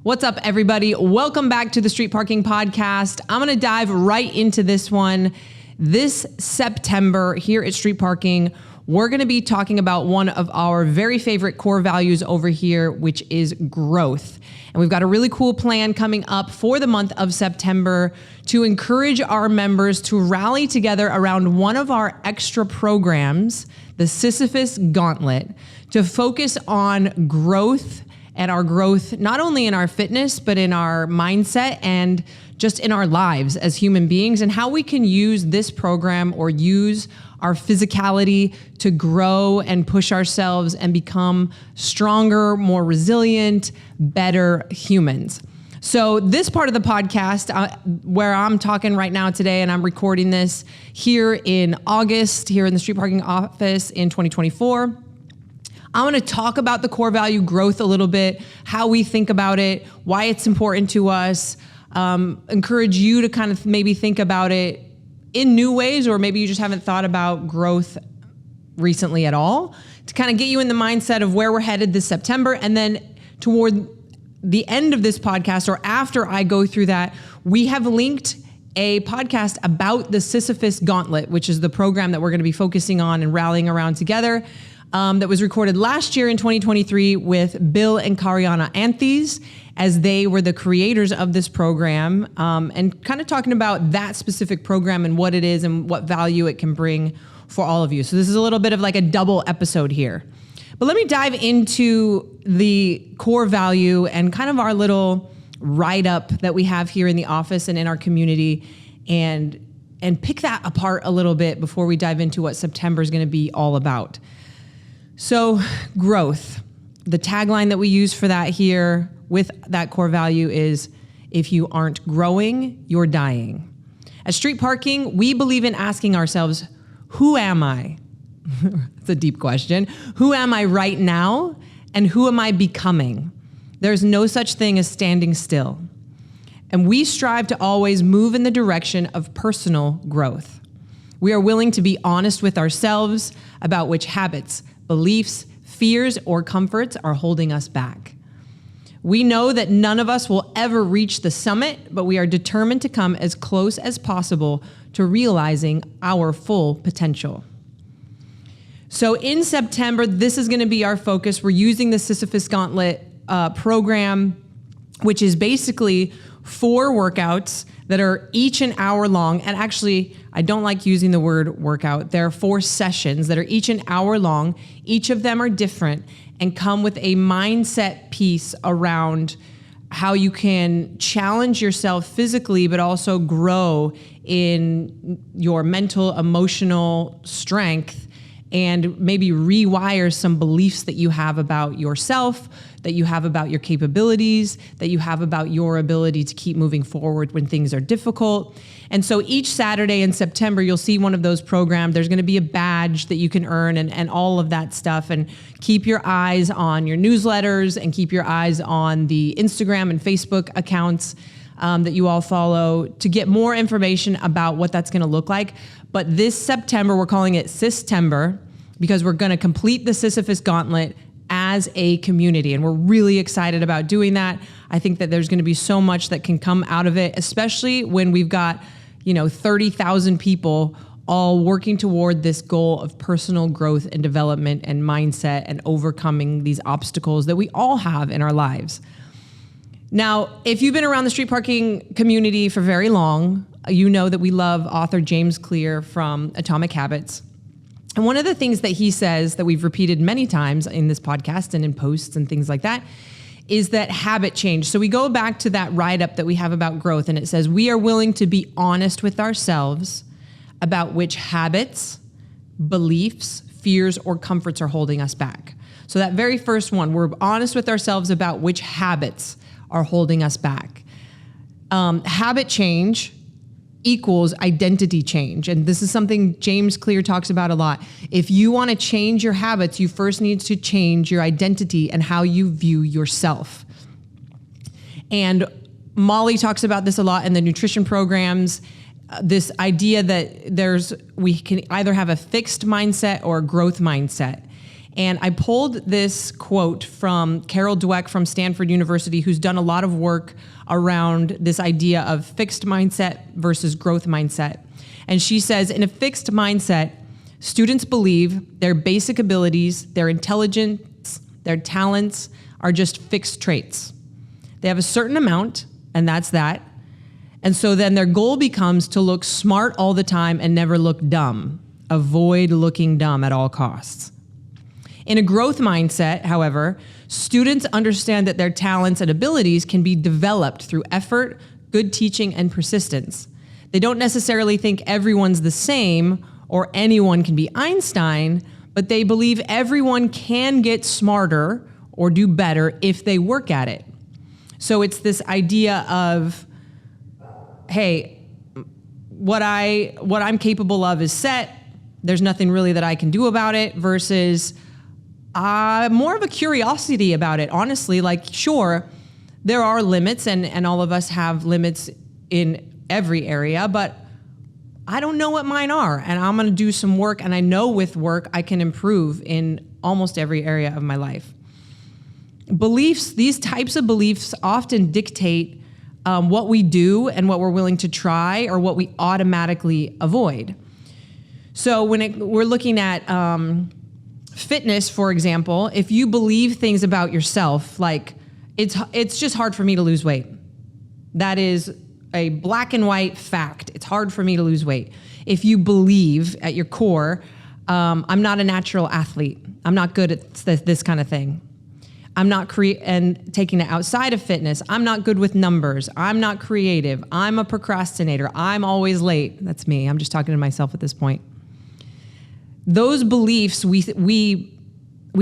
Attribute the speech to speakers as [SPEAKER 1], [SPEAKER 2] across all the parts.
[SPEAKER 1] What's up, everybody? Welcome back to the Street Parking Podcast. I'm going to dive right into this one. This September here at Street Parking, we're going to be talking about one of our very favorite core values over here, which is growth. And we've got a really cool plan coming up for the month of September to encourage our members to rally together around one of our extra programs, the Sisyphus Gauntlet, to focus on growth and our growth, not only in our fitness, but in our mindset and just in our lives as human beings, and how we can use this program or use our physicality to grow and push ourselves and become stronger, more resilient, better humans. So this part of the podcast, where I'm talking right now today, and I'm recording this here in August, here in the Street Parking office in 2024, I want to talk about the core value growth a little bit, how we think about it, why it's important to us, encourage you to kind of maybe think about it in new ways, or maybe you just haven't thought about growth recently at all, to kind of get you in the mindset of where we're headed this September. And then toward the end of this podcast, or after I go through that, we have linked a podcast about the Sisyphus Gauntlet, which is the program that we're going to be focusing on and rallying around together. That was recorded last year in 2023 with Bill and Kariana Anthes, as they were the creators of this program, and kind of talking about that specific program and what it is and what value it can bring for all of you. So this is a little bit of like a double episode here. But let me dive into the core value and kind of our little write-up that we have here in the office and in our community, and pick that apart a little bit before we dive into what September is going to be all about. So growth, the tagline that we use for that here with that core value is, if you aren't growing, you're dying. At Street Parking, we believe in asking ourselves, who am I? It's a deep question. Who am I right now? And who am I becoming? There's no such thing as standing still. And we strive to always move in the direction of personal growth. We are willing to be honest with ourselves about which habits, beliefs, fears, or comforts are holding us back. We know that none of us will ever reach the summit, but we are determined to come as close as possible to realizing our full potential. So in September, this is going to be our focus. We're using the Sisyphus Gauntlet program, which is basically 4 workouts that are each an hour long. And actually, I don't like using the word workout. There are 4 sessions that are each an hour long. Each of them are different and come with a mindset piece around how you can challenge yourself physically, but also grow in your mental, emotional strength, and maybe rewire some beliefs that you have about yourself, that you have about your capabilities, that you have about your ability to keep moving forward when things are difficult. And so each Saturday in September, you'll see one of those programs. There's going to be a badge that you can earn and all of that stuff. And keep your eyes on your newsletters and keep your eyes on the Instagram and Facebook accounts that you all follow to get more information about what that's going to look like. But this September, we're calling it Systember, because we're going to complete the Sisyphus Gauntlet as a community. And we're really excited about doing that. I think that there's going to be so much that can come out of it, especially when we've got, 30,000 people all working toward this goal of personal growth and development and mindset and overcoming these obstacles that we all have in our lives. Now, if you've been around the Street Parking community for very long, you know that we love author James Clear from Atomic Habits. And one of the things that he says that we've repeated many times in this podcast and in posts and things like that is that habit change. So we go back to that write-up that we have about growth, and it says, we are willing to be honest with ourselves about which habits, beliefs, fears, or comforts are holding us back. So that very first one, we're honest with ourselves about which habits are holding us back. Habit change equals identity change. And this is something James Clear talks about a lot. If you want to change your habits, you first need to change your identity and how you view yourself. And Molly talks about this a lot in the nutrition programs, this idea that we can either have a fixed mindset or a growth mindset. And I pulled this quote from Carol Dweck from Stanford University, who's done a lot of work around this idea of fixed mindset versus growth mindset. And she says, in a fixed mindset, students believe their basic abilities, their intelligence, their talents are just fixed traits. They have a certain amount, and that's that. And so then their goal becomes to look smart all the time and never look dumb. Avoid looking dumb at all costs. In a growth mindset, however, students understand that their talents and abilities can be developed through effort, good teaching, and persistence. They don't necessarily think everyone's the same or anyone can be Einstein, but they believe everyone can get smarter or do better if they work at it. So it's this idea of, hey, what I'm capable of is set. There's nothing really that I can do about it, versus more of a curiosity about it. Honestly, like, sure, there are limits, and all of us have limits in every area, but I don't know what mine are, and I'm going to do some work, and I know with work I can improve in almost every area of my life. Beliefs, these types of beliefs often dictate what we do and what we're willing to try, or what we automatically avoid. So when we're looking at fitness, for example, if you believe things about yourself, like it's just hard for me to lose weight. That is a black and white fact. It's hard for me to lose weight. If you believe at your core, I'm not a natural athlete. I'm not good at this kind of thing. I'm not and taking it outside of fitness, I'm not good with numbers. I'm not creative. I'm a procrastinator. I'm always late. That's me. I'm just talking to myself at this point. Those beliefs, we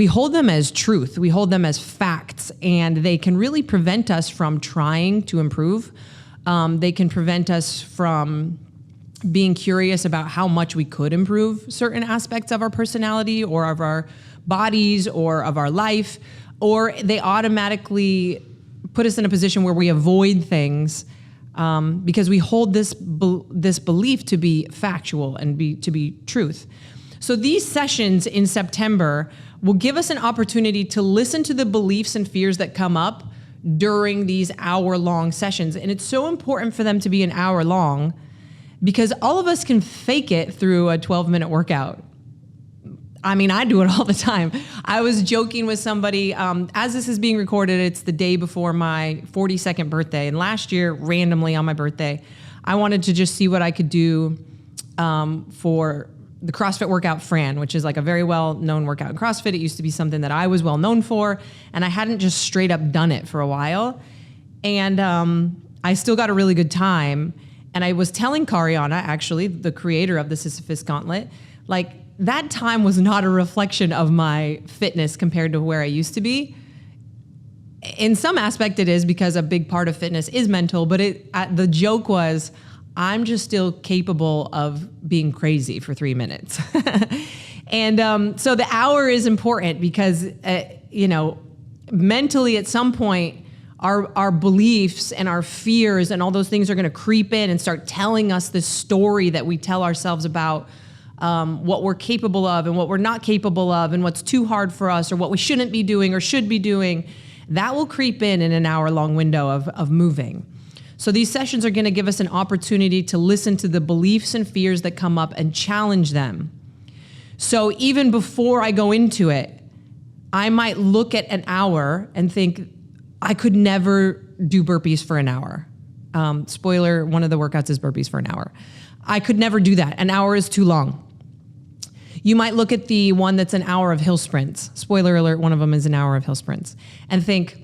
[SPEAKER 1] hold them as truth. We hold them as facts, and they can really prevent us from trying to improve. They can prevent us from being curious about how much we could improve certain aspects of our personality or of our bodies or of our life, or they automatically put us in a position where we avoid things because we hold this belief to be factual and to be truth. So these sessions in September will give us an opportunity to listen to the beliefs and fears that come up during these hour-long sessions. And it's so important for them to be an hour long because all of us can fake it through a 12-minute workout. I mean, I do it all the time. I was joking with somebody, as this is being recorded, it's the day before my 42nd birthday. And last year, randomly on my birthday, I wanted to just see what I could do for the CrossFit workout Fran, which is like a very well-known workout in CrossFit. It used to be something that I was well known for, and I hadn't just straight up done it for a while. And I still got a really good time. And I was telling Kariana, actually, the creator of the Sisyphus Gauntlet, like, that time was not a reflection of my fitness compared to where I used to be. In some aspect it is, because a big part of fitness is mental, but the joke was, I'm just still capable of being crazy for 3 minutes. And so the hour is important because, mentally at some point, our beliefs and our fears and all those things are going to creep in and start telling us this story that we tell ourselves about what we're capable of and what we're not capable of and what's too hard for us or what we shouldn't be doing or should be doing. That will creep in an hour-long window of moving. So these sessions are going to give us an opportunity to listen to the beliefs and fears that come up and challenge them. So even before I go into it, I might look at an hour and think, I could never do burpees for an hour. Spoiler, one of the workouts is burpees for an hour. I could never do that. An hour is too long. You might look at the one that's an hour of hill sprints. Spoiler alert, one of them is an hour of hill sprints. And think,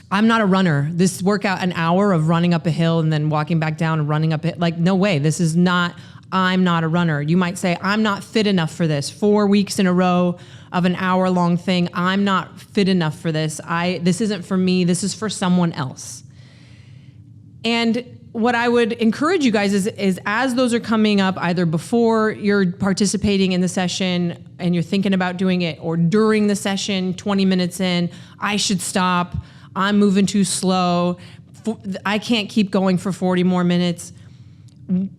[SPEAKER 1] I'm not a runner. This workout, an hour of running up a hill and then walking back down and running up it, like, no way. This is not, I'm not a runner. You might say, I'm not fit enough for this. 4 weeks in a row of an hour-long thing. I'm not fit enough for this. This isn't for me. This is for someone else. And what I would encourage you guys is as those are coming up, either before you're participating in the session and you're thinking about doing it, or during the session, 20 minutes in, I should stop. I'm moving too slow. I can't keep going for 40 more minutes.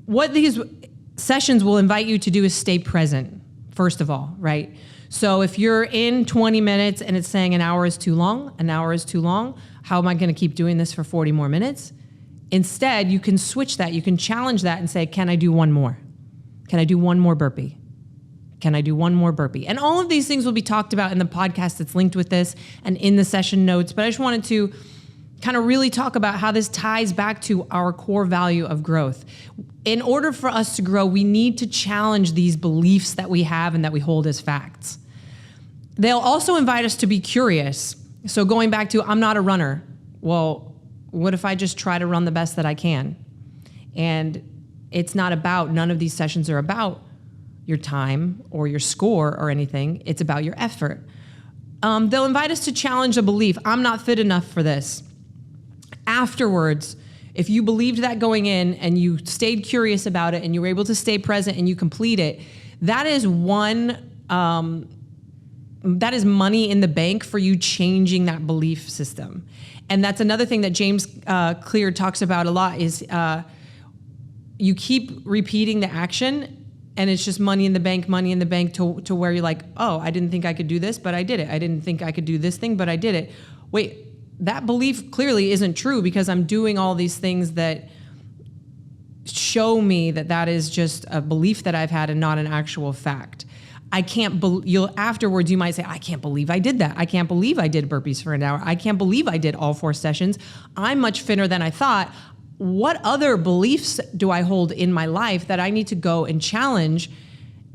[SPEAKER 1] What these sessions will invite you to do is stay present, first of all, right? So if you're in 20 minutes and it's saying an hour is too long, how am I going to keep doing this for 40 more minutes? Instead, you can switch that. You can challenge that and say, can I do one more? Can I do one more burpee? Can I do one more burpee? And all of these things will be talked about in the podcast that's linked with this and in the session notes. But I just wanted to kind of really talk about how this ties back to our core value of growth. In order for us to grow, we need to challenge these beliefs that we have and that we hold as facts. They'll also invite us to be curious. So going back to, I'm not a runner. Well, what if I just try to run the best that I can? And it's not about, none of these sessions are about your time or your score or anything. It's about your effort. They'll invite us to challenge a belief. I'm not fit enough for this. Afterwards, if you believed that going in and you stayed curious about it and you were able to stay present and you complete it, that is that is money in the bank for you changing that belief system. And that's another thing that James Clear talks about a lot is you keep repeating the action and it's just money in the bank to where you're like, oh, I didn't think I could do this, but I did it. I didn't think I could do this thing, but I did it. Wait, that belief clearly isn't true because I'm doing all these things that show me that that is just a belief that I've had and not an actual fact. I can't afterwards you might say, I can't believe I did that. I can't believe I did burpees for an hour. I can't believe I did all 4 sessions. I'm much fitter than I thought. What other beliefs do I hold in my life that I need to go and challenge?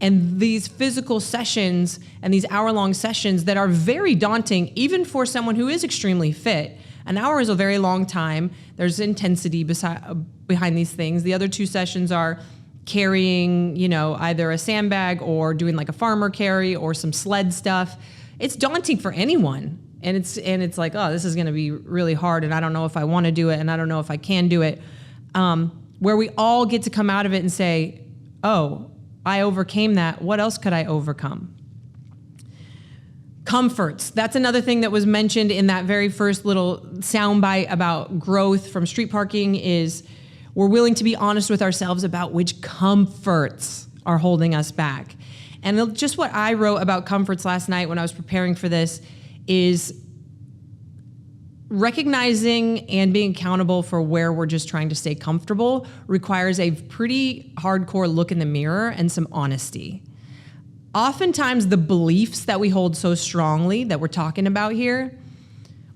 [SPEAKER 1] And these physical sessions and these hour-long sessions that are very daunting, even for someone who is extremely fit. An hour is a very long time. There's intensity behind these things. The other 2 sessions are carrying, either a sandbag or doing like a farmer carry or some sled stuff. It's daunting for anyone. And it's like, oh, this is going to be really hard. And I don't know if I want to do it. And I don't know if I can do it. Where we all get to come out of it and say, oh, I overcame that. What else could I overcome? Comforts. That's another thing that was mentioned in that very first little soundbite about growth from street parking is we're willing to be honest with ourselves about which comforts are holding us back. And just what I wrote about comforts last night when I was preparing for this is recognizing and being accountable for where we're just trying to stay comfortable requires a pretty hardcore look in the mirror and some honesty. Oftentimes the beliefs that we hold so strongly that we're talking about here,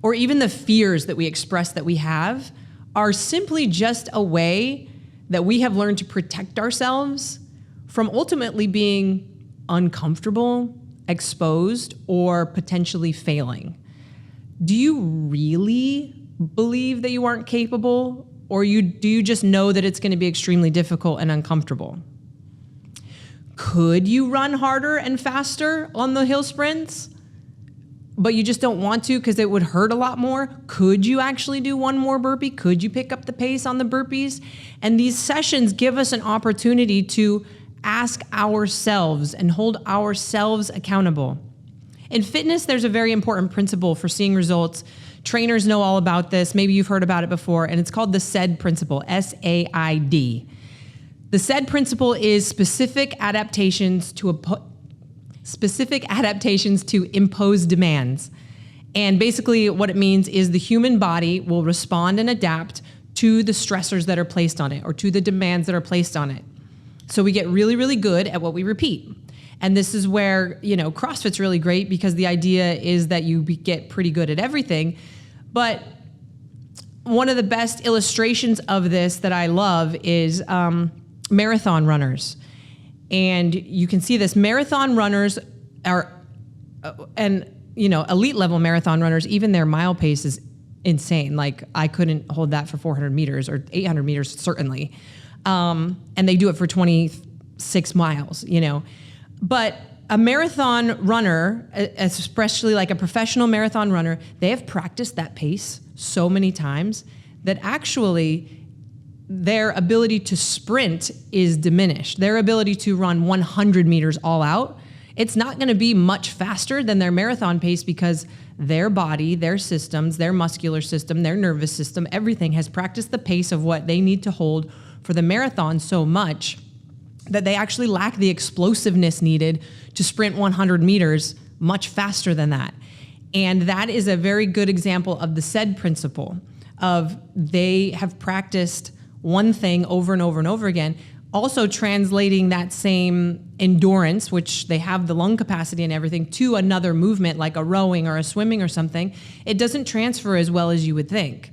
[SPEAKER 1] or even the fears that we express that we have, are simply just a way that we have learned to protect ourselves from ultimately being uncomfortable, exposed, or potentially failing. Do you really believe that you aren't capable, or do you just know that it's going to be extremely difficult and uncomfortable? Could you run harder and faster on the hill sprints, but you just don't want to because it would hurt a lot more? Could you actually do one more burpee? Could you pick up the pace on the burpees? And these sessions give us an opportunity to ask ourselves and hold ourselves accountable. In fitness, there's a very important principle for seeing results. Trainers know all about this. Maybe you've heard about it before, and it's called the SAID principle, S-A-I-D. The SAID principle is specific adaptations to impose demands. And basically what it means is the human body will respond and adapt to the stressors that are placed on it or to the demands that are placed on it. So we get really, really good at what we repeat. And this is where, CrossFit's really great because the idea is that you get pretty good at everything. But one of the best illustrations of this that I love is marathon runners. And you can see this. Marathon runners are, elite level marathon runners, even their mile pace is insane. Like I couldn't hold that for 400 meters or 800 meters, certainly. And they do it for 26 miles, But a marathon runner, especially like a professional marathon runner, they have practiced that pace so many times that actually their ability to sprint is diminished. Their ability to run 100 meters all out, it's not going to be much faster than their marathon pace because their body, their systems, their muscular system, their nervous system, everything has practiced the pace of what they need to hold for the marathon so much that they actually lack the explosiveness needed to sprint 100 meters much faster than that. And that is a very good example of the SAID principle of they have practiced one thing over and over and over again, also translating that same endurance, which they have the lung capacity and everything, to another movement like a rowing or a swimming or something. It doesn't transfer as well as you would think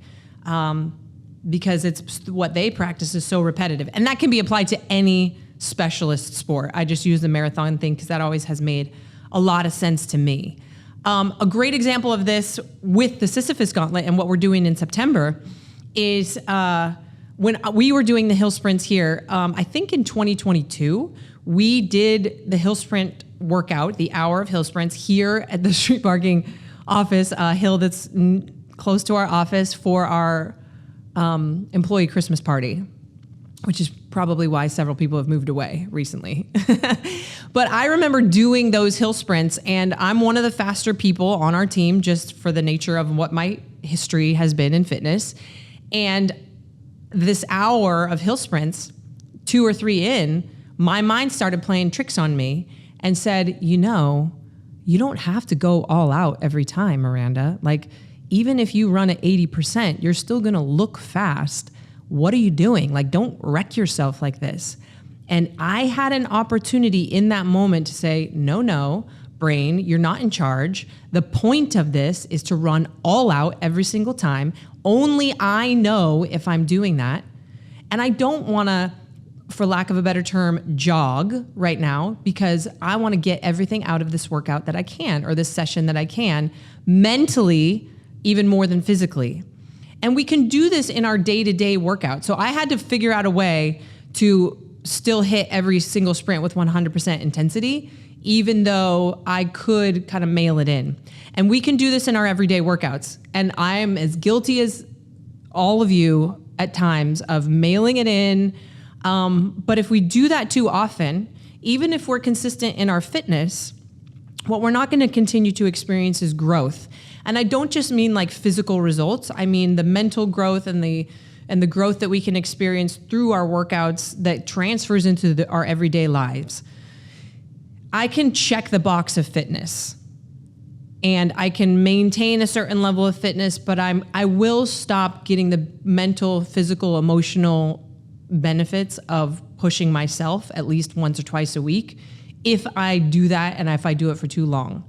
[SPEAKER 1] because it's what they practice is so repetitive. And that can be applied to any specialist sport. I just use the marathon thing because that always has made a lot of sense to me. A great example of this with the Sisyphus Gauntlet and what we're doing in September is when we were doing the hill sprints here, I think in 2022, we did the hill sprint workout, the hour of hill sprints here at the street parking office, a hill that's close to our office for our employee Christmas party, which is probably why several people have moved away recently. But I remember doing those hill sprints, and I'm one of the faster people on our team just for the nature of what my history has been in fitness. And this hour of hill sprints, 2 or 3 in, my mind started playing tricks on me and said, you don't have to go all out every time, Miranda. Like, even if you run at 80%, you're still gonna look fast. What are you doing? Like, don't wreck yourself like this. And I had an opportunity in that moment to say, no, brain, you're not in charge. The point of this is to run all out every single time. Only I know if I'm doing that. And I don't wanna, for lack of a better term, jog right now because I wanna get everything out of this workout that I can, or this session that I can, mentally, even more than physically. And we can do this in our day-to-day workout. So I had to figure out a way to still hit every single sprint with 100% intensity, even though I could kind of mail it in. And we can do this in our everyday workouts. And I'm as guilty as all of you at times of mailing it in. But if we do that too often, even if we're consistent in our fitness, what we're not going to continue to experience is growth. And I don't just mean like physical results. I mean the mental growth and the growth that we can experience through our workouts that transfers into our everyday lives. I can check the box of fitness and I can maintain a certain level of fitness, but I will stop getting the mental, physical, emotional benefits of pushing myself at least once or twice a week if I do that and if I do it for too long.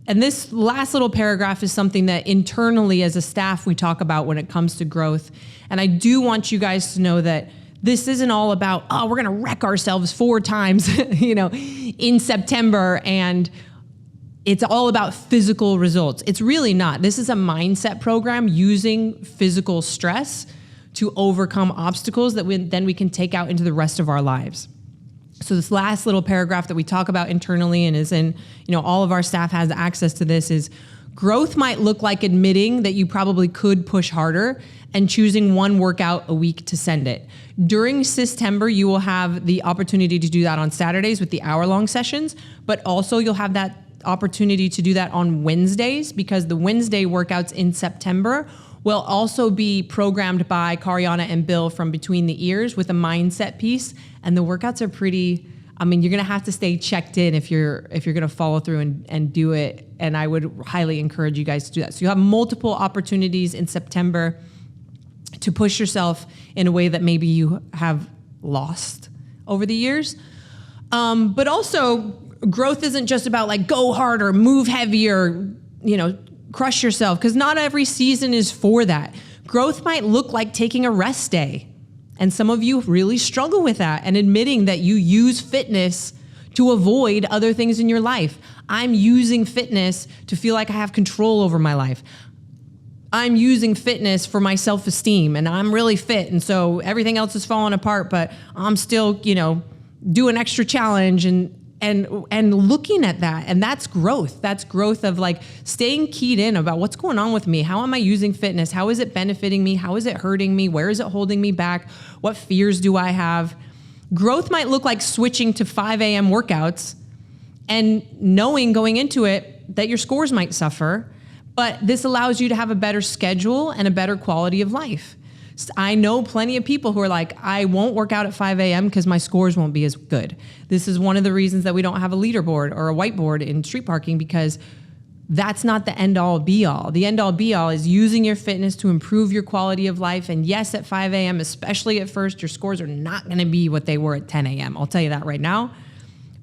[SPEAKER 1] And this last little paragraph is something that internally as a staff we talk about when it comes to growth. And I do want you guys to know that this isn't all about, we're gonna wreck ourselves 4 times, in September, and it's all about physical results. It's really not. This is a mindset program using physical stress to overcome obstacles that then we can take out into the rest of our lives. So this last little paragraph that we talk about internally and is in, all of our staff has access to this is growth might look like admitting that you probably could push harder and choosing one workout a week to send it. During September, you will have the opportunity to do that on Saturdays with the hour-long sessions, but also you'll have that opportunity to do that on Wednesdays because the Wednesday workouts in September will also be programmed by Karyana and Bill from Between the Ears with a mindset piece. And the workouts are pretty, you're gonna have to stay checked in if you're gonna follow through and do it. And I would highly encourage you guys to do that. So you have multiple opportunities in September to push yourself in a way that maybe you have lost over the years. But also growth isn't just about like go harder, move heavier, crush yourself, because not every season is for that. Growth might look like taking a rest day. And some of you really struggle with that and admitting that you use fitness to avoid other things in your life. I'm using fitness to feel like I have control over my life. I'm using fitness for my self-esteem and I'm really fit. And so everything else is falling apart, but I'm still, do an extra challenge and looking at that. And that's growth. That's growth of like staying keyed in about what's going on with me. How am I using fitness? How is it benefiting me? How is it hurting me? Where is it holding me back? What fears do I have? Growth might look like switching to 5 a.m. workouts and knowing going into it that your scores might suffer, but this allows you to have a better schedule and a better quality of life. I know plenty of people who are like, I won't work out at 5 a.m. because my scores won't be as good. This is one of the reasons that we don't have a leaderboard or a whiteboard in street parking, because that's not the end all be all. The end all be all is using your fitness to improve your quality of life. And yes, at 5 a.m., especially at first, your scores are not going to be what they were at 10 a.m. I'll tell you that right now.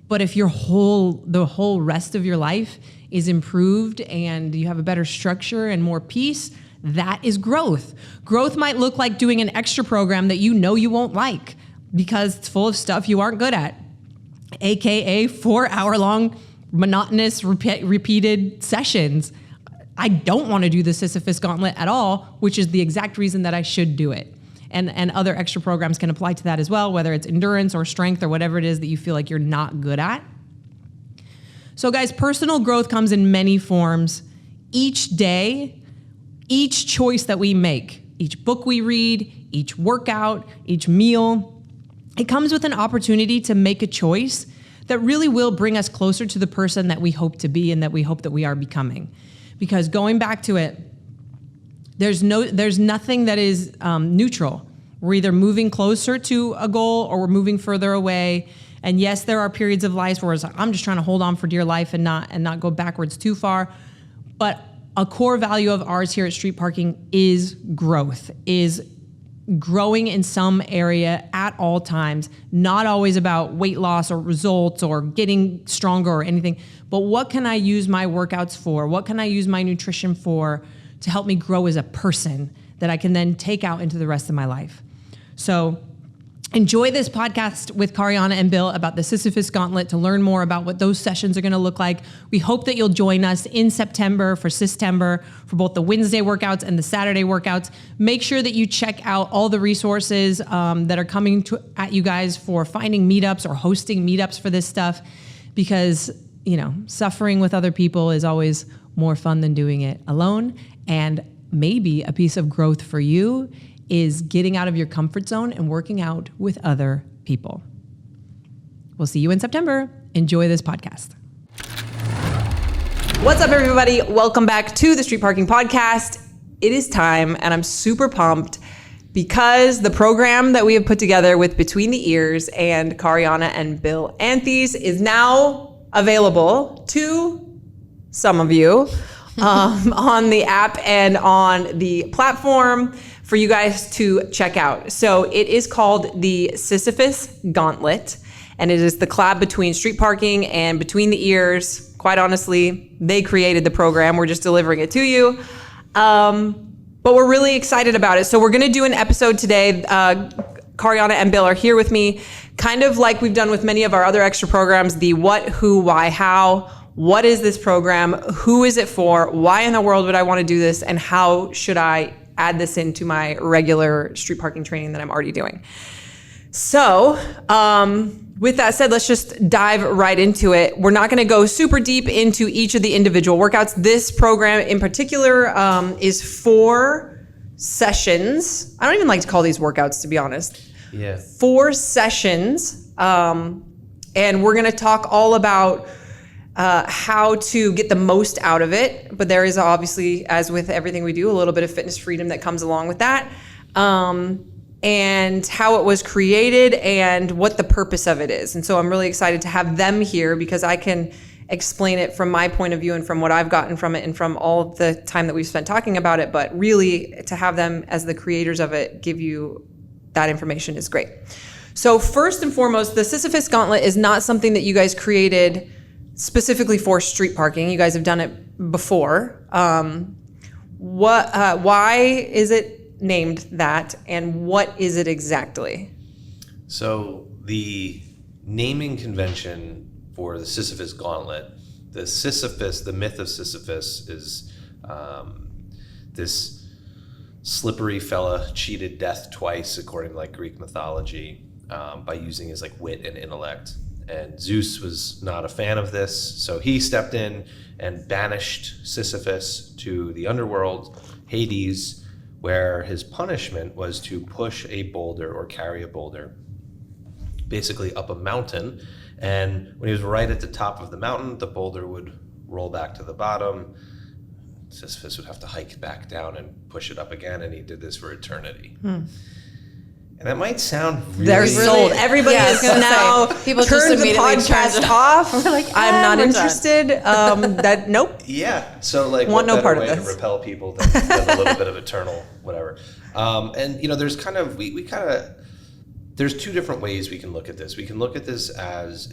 [SPEAKER 1] But if the whole rest of your life is improved and you have a better structure and more peace, that is growth. Growth might look like doing an extra program that you know you won't like because it's full of stuff you aren't good at, AKA 4-hour-long monotonous repeated sessions. I don't want to do the Sisyphus Gauntlet at all, which is the exact reason that I should do it. And other extra programs can apply to that as well, whether it's endurance or strength or whatever it is that you feel like you're not good at. So guys, personal growth comes in many forms. Each day, each choice that we make, each book we read, each workout, each meal, it comes with an opportunity to make a choice that really will bring us closer to the person that we hope to be and that we hope that we are becoming. Because going back to it, there's nothing that is neutral. We're either moving closer to a goal or we're moving further away. And yes, there are periods of life where it's like, I'm just trying to hold on for dear life and not go backwards too far. But a core value of ours here at Street Parking is growth, is growing in some area at all times, not always about weight loss or results or getting stronger or anything, but what can I use my workouts for? What can I use my nutrition for to help me grow as a person that I can then take out into the rest of my life? So enjoy this podcast with Kariana and Bill about the Sisyphus Gauntlet to learn more about what those sessions are going to look like. We hope that you'll join us in September for Systember for both the Wednesday workouts and the Saturday workouts. Make sure that you check out all the resources that are coming at you guys for finding meetups or hosting meetups for this stuff, because, you know, suffering with other people is always more fun than doing it alone. And maybe a piece of growth for you is getting out of your comfort zone and working out with other people. We'll see you in September. Enjoy this podcast. What's up, everybody? Welcome back to the Street Parking Podcast. It is time, and I'm super pumped because the program that we have put together with Between the Ears and Kariana and Bill Anthes is now available to some of you on the app and on the platform for you guys to check out. So it is called the Sisyphus Gauntlet, and it is the collab between Street Parking and Between the Ears. Quite honestly, they created the program. We're just delivering it to you. But we're really excited about it. So we're gonna do an episode today. Kariana and Bill are here with me, kind of like we've done with many of our other extra programs, the what, who, why, how. What is this program? Who is it for? Why in the world would I want to do this? And how should I add this into my regular street parking training that I'm already doing? So with that said, let's just dive right into it. We're not going to go super deep into each of the individual workouts. This program in particular is 4 sessions. I don't even like to call these workouts, to be honest.
[SPEAKER 2] Yeah.
[SPEAKER 1] 4 sessions. And we're going to talk all about how to get the most out of it. But there is obviously, as with everything we do, a little bit of fitness freedom that comes along with that. And how it was created and what the purpose of it is. And so I'm really excited to have them here because I can explain it from my point of view and from what I've gotten from it and from all the time that we've spent talking about it. But really to have them as the creators of it give you that information is great. So first and foremost, the Sisyphus Gauntlet is not something that you guys created specifically for street parking. You guys have done it before. Why is it named that, and what is it exactly?
[SPEAKER 2] So the naming convention for the Sisyphus Gauntlet, the myth of Sisyphus is this slippery fella cheated death twice, according to like Greek mythology, by using his like wit and intellect. And Zeus was not a fan of this, so he stepped in and banished Sisyphus to the underworld, Hades, where his punishment was to push a boulder or carry a boulder basically up a mountain. And when he was right at the top of the mountain, the boulder would roll back to the bottom, Sisyphus would have to hike back down and push it up again, and he did this for eternity. And that might sound really...
[SPEAKER 3] They're sold. Everybody is now
[SPEAKER 4] people
[SPEAKER 3] turned the podcast off.
[SPEAKER 4] We're like,
[SPEAKER 3] I'm not
[SPEAKER 4] we're
[SPEAKER 3] interested. Nope.
[SPEAKER 2] Yeah. So like,
[SPEAKER 3] Want
[SPEAKER 2] what
[SPEAKER 3] no part
[SPEAKER 2] better
[SPEAKER 3] of
[SPEAKER 2] way
[SPEAKER 3] this.
[SPEAKER 2] to repel people than a little bit of eternal whatever. And there's kind of there's two different ways we can look at this. We can look at this as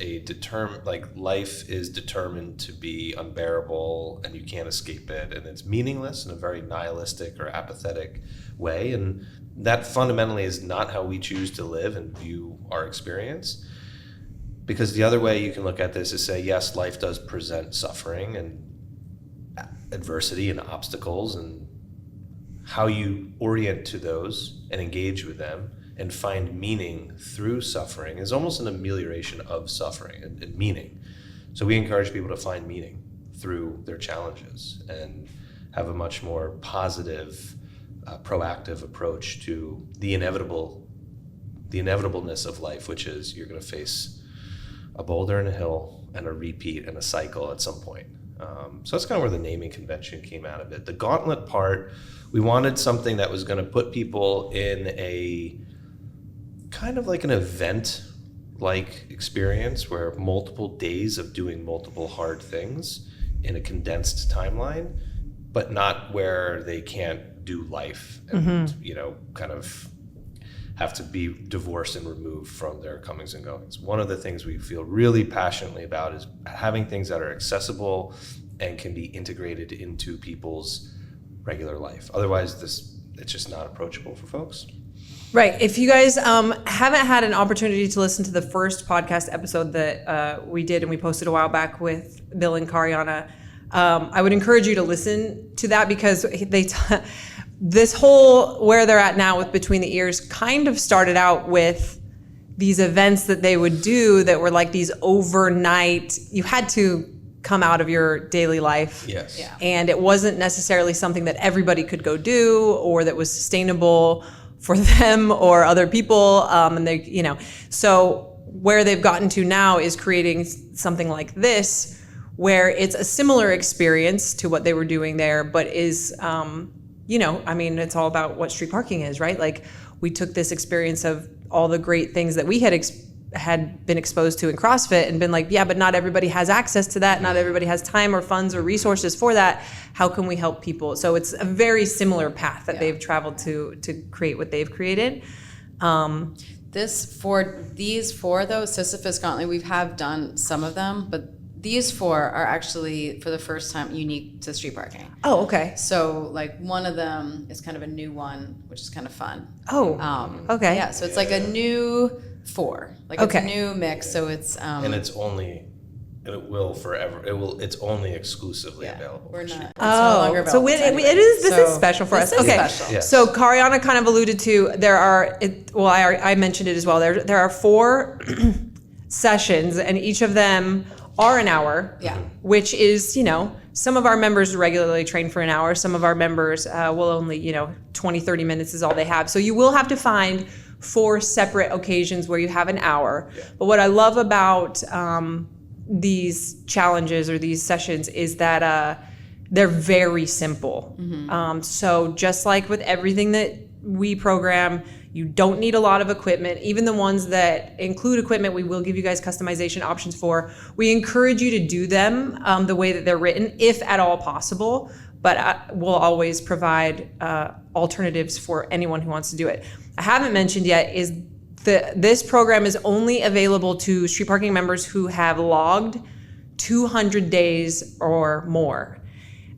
[SPEAKER 2] life is determined to be unbearable and you can't escape it, and it's meaningless in a very nihilistic or apathetic way, and that fundamentally is not how we choose to live and view our experience. Because the other way you can look at this is say, yes, life does present suffering and adversity and obstacles, and how you orient to those and engage with them and find meaning through suffering is almost an amelioration of suffering and meaning. So we encourage people to find meaning through their challenges and have a much more positive, proactive approach to the inevitableness of life, which is you're going to face a boulder and a hill and a repeat and a cycle at some point. So that's kind of where the naming convention came out of it. The Gauntlet part, we wanted something that was going to put people in a kind of like an event-like experience where multiple days of doing multiple hard things in a condensed timeline, but not where they can't do life and, kind of have to be divorced and removed from their comings and goings. One of the things we feel really passionately about is having things that are accessible and can be integrated into people's regular life. Otherwise, it's just not approachable for folks.
[SPEAKER 3] Right. If you guys haven't had an opportunity to listen to the first podcast episode that we did and we posted a while back with Bill and Kariana, I would encourage you to listen to that, because this whole where they're at now with Between the Ears kind of started out with these events that they would do that were like these overnight, you had to come out of your daily life.
[SPEAKER 2] Yes.
[SPEAKER 4] Yeah.
[SPEAKER 3] And it wasn't necessarily something that everybody could go do or that was sustainable for them or other people. And they, so where they've gotten to now is creating something like this, where it's a similar experience to what they were doing there, but is, it's all about what street parking is, right? Like, we took this experience of all the great things that we had been exposed to in CrossFit and been like, yeah, but not everybody has access to that. Not everybody has time or funds or resources for that. How can we help people? So it's a very similar path that they've traveled to create what they've created.
[SPEAKER 4] These four though, Sisyphus, Gauntlet, we have done some of them, but these four are actually for the first time unique to street parking.
[SPEAKER 3] Oh, okay.
[SPEAKER 4] So like one of them is kind of a new one, which is kind of fun.
[SPEAKER 3] Oh, okay.
[SPEAKER 4] Yeah, so it's like a new four. Like it's a new mix. So it's
[SPEAKER 2] and it's only, and it will forever. It's only exclusively available.
[SPEAKER 4] We're not. It's
[SPEAKER 3] Oh,
[SPEAKER 4] no longer
[SPEAKER 3] so
[SPEAKER 4] available
[SPEAKER 3] it is. This is special for us.
[SPEAKER 4] This is
[SPEAKER 3] Okay.
[SPEAKER 4] special.
[SPEAKER 2] Yes.
[SPEAKER 3] So Kariana kind of alluded to I mentioned it as well. There are 4 sessions, and each of them are an hour.
[SPEAKER 4] Yeah.
[SPEAKER 3] Which is, some of our members regularly train for an hour. Some of our members will only, 20, 30 minutes is all they have. So you will have to find 4 separate occasions where you have an hour. Yeah. But what I love about these challenges or these sessions is that they're very simple. Mm-hmm. So just like with everything that we program, you don't need a lot of equipment. Even the ones that include equipment, we will give you guys customization options for. We encourage you to do them the way that they're written, if at all possible. But we'll always provide alternatives for anyone who wants to do it. I haven't mentioned yet is this program is only available to street parking members who have logged 200 days or more.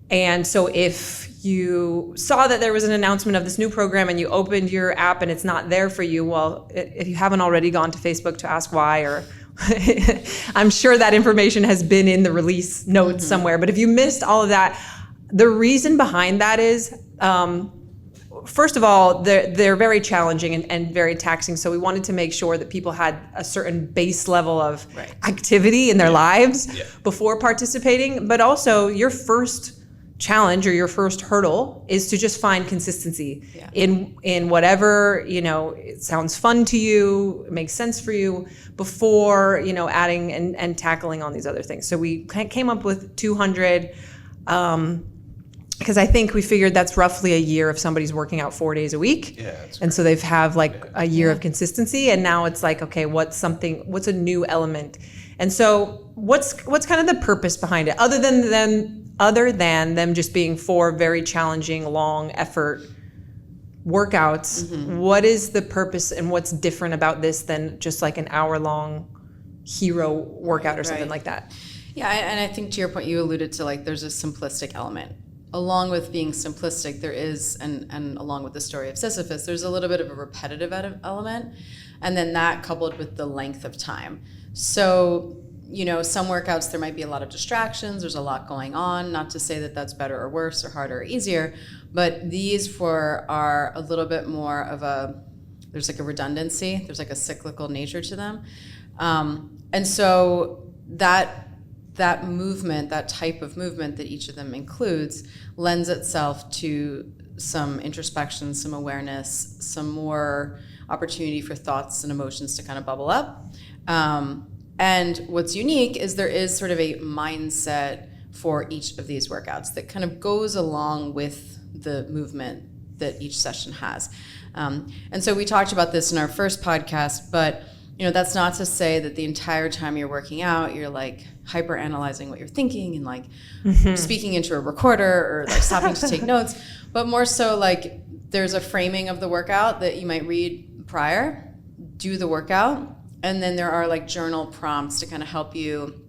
[SPEAKER 3] And so if you saw that there was an announcement of this new program and you opened your app and it's not there for you, well, if you haven't already gone to Facebook to ask why, or I'm sure that information has been in the release notes somewhere. But if you missed all of that, the reason behind that is, first of all, they're very challenging and very taxing. So we wanted to make sure that people had a certain base level of activity in their lives before participating. But also, your first challenge or your first hurdle is to just find consistency in whatever, it sounds fun to you, it makes sense for you, before, adding and tackling on these other things. So we came up with 200. because I think we figured that's roughly a year if somebody's working out 4 days a week.
[SPEAKER 2] Yeah, that's
[SPEAKER 3] and so they've have like a year of consistency, and now it's like, okay, what's a new element? And so what's kind of the purpose behind it, other than them just being 4 very challenging, long effort workouts? What is the purpose and what's different about this than just like an hour-long hero workout or something like that?
[SPEAKER 4] Yeah, and I think to your point, you alluded to like there's a simplistic element. Along with being simplistic, there is, and along with the story of Sisyphus, there's a little bit of a repetitive element, and then that coupled with the length of time. So, some workouts, there might be a lot of distractions, there's a lot going on, not to say that that's better or worse or harder or easier, but these 4 are a little bit more of there's like a redundancy, there's like a cyclical nature to them. And so that movement, that type of movement that each of them includes, lends itself to some introspection, some awareness, some more opportunity for thoughts and emotions to kind of bubble up. And what's unique is there is sort of a mindset for each of these workouts that kind of goes along with the movement that each session has. And so we talked about this in our first podcast, but that's not to say that the entire time you're working out, you're like hyper analyzing what you're thinking and like speaking into a recorder or like stopping to take notes, but more so like there's a framing of the workout that you might read prior, do the workout, and then there are like journal prompts to kind of help you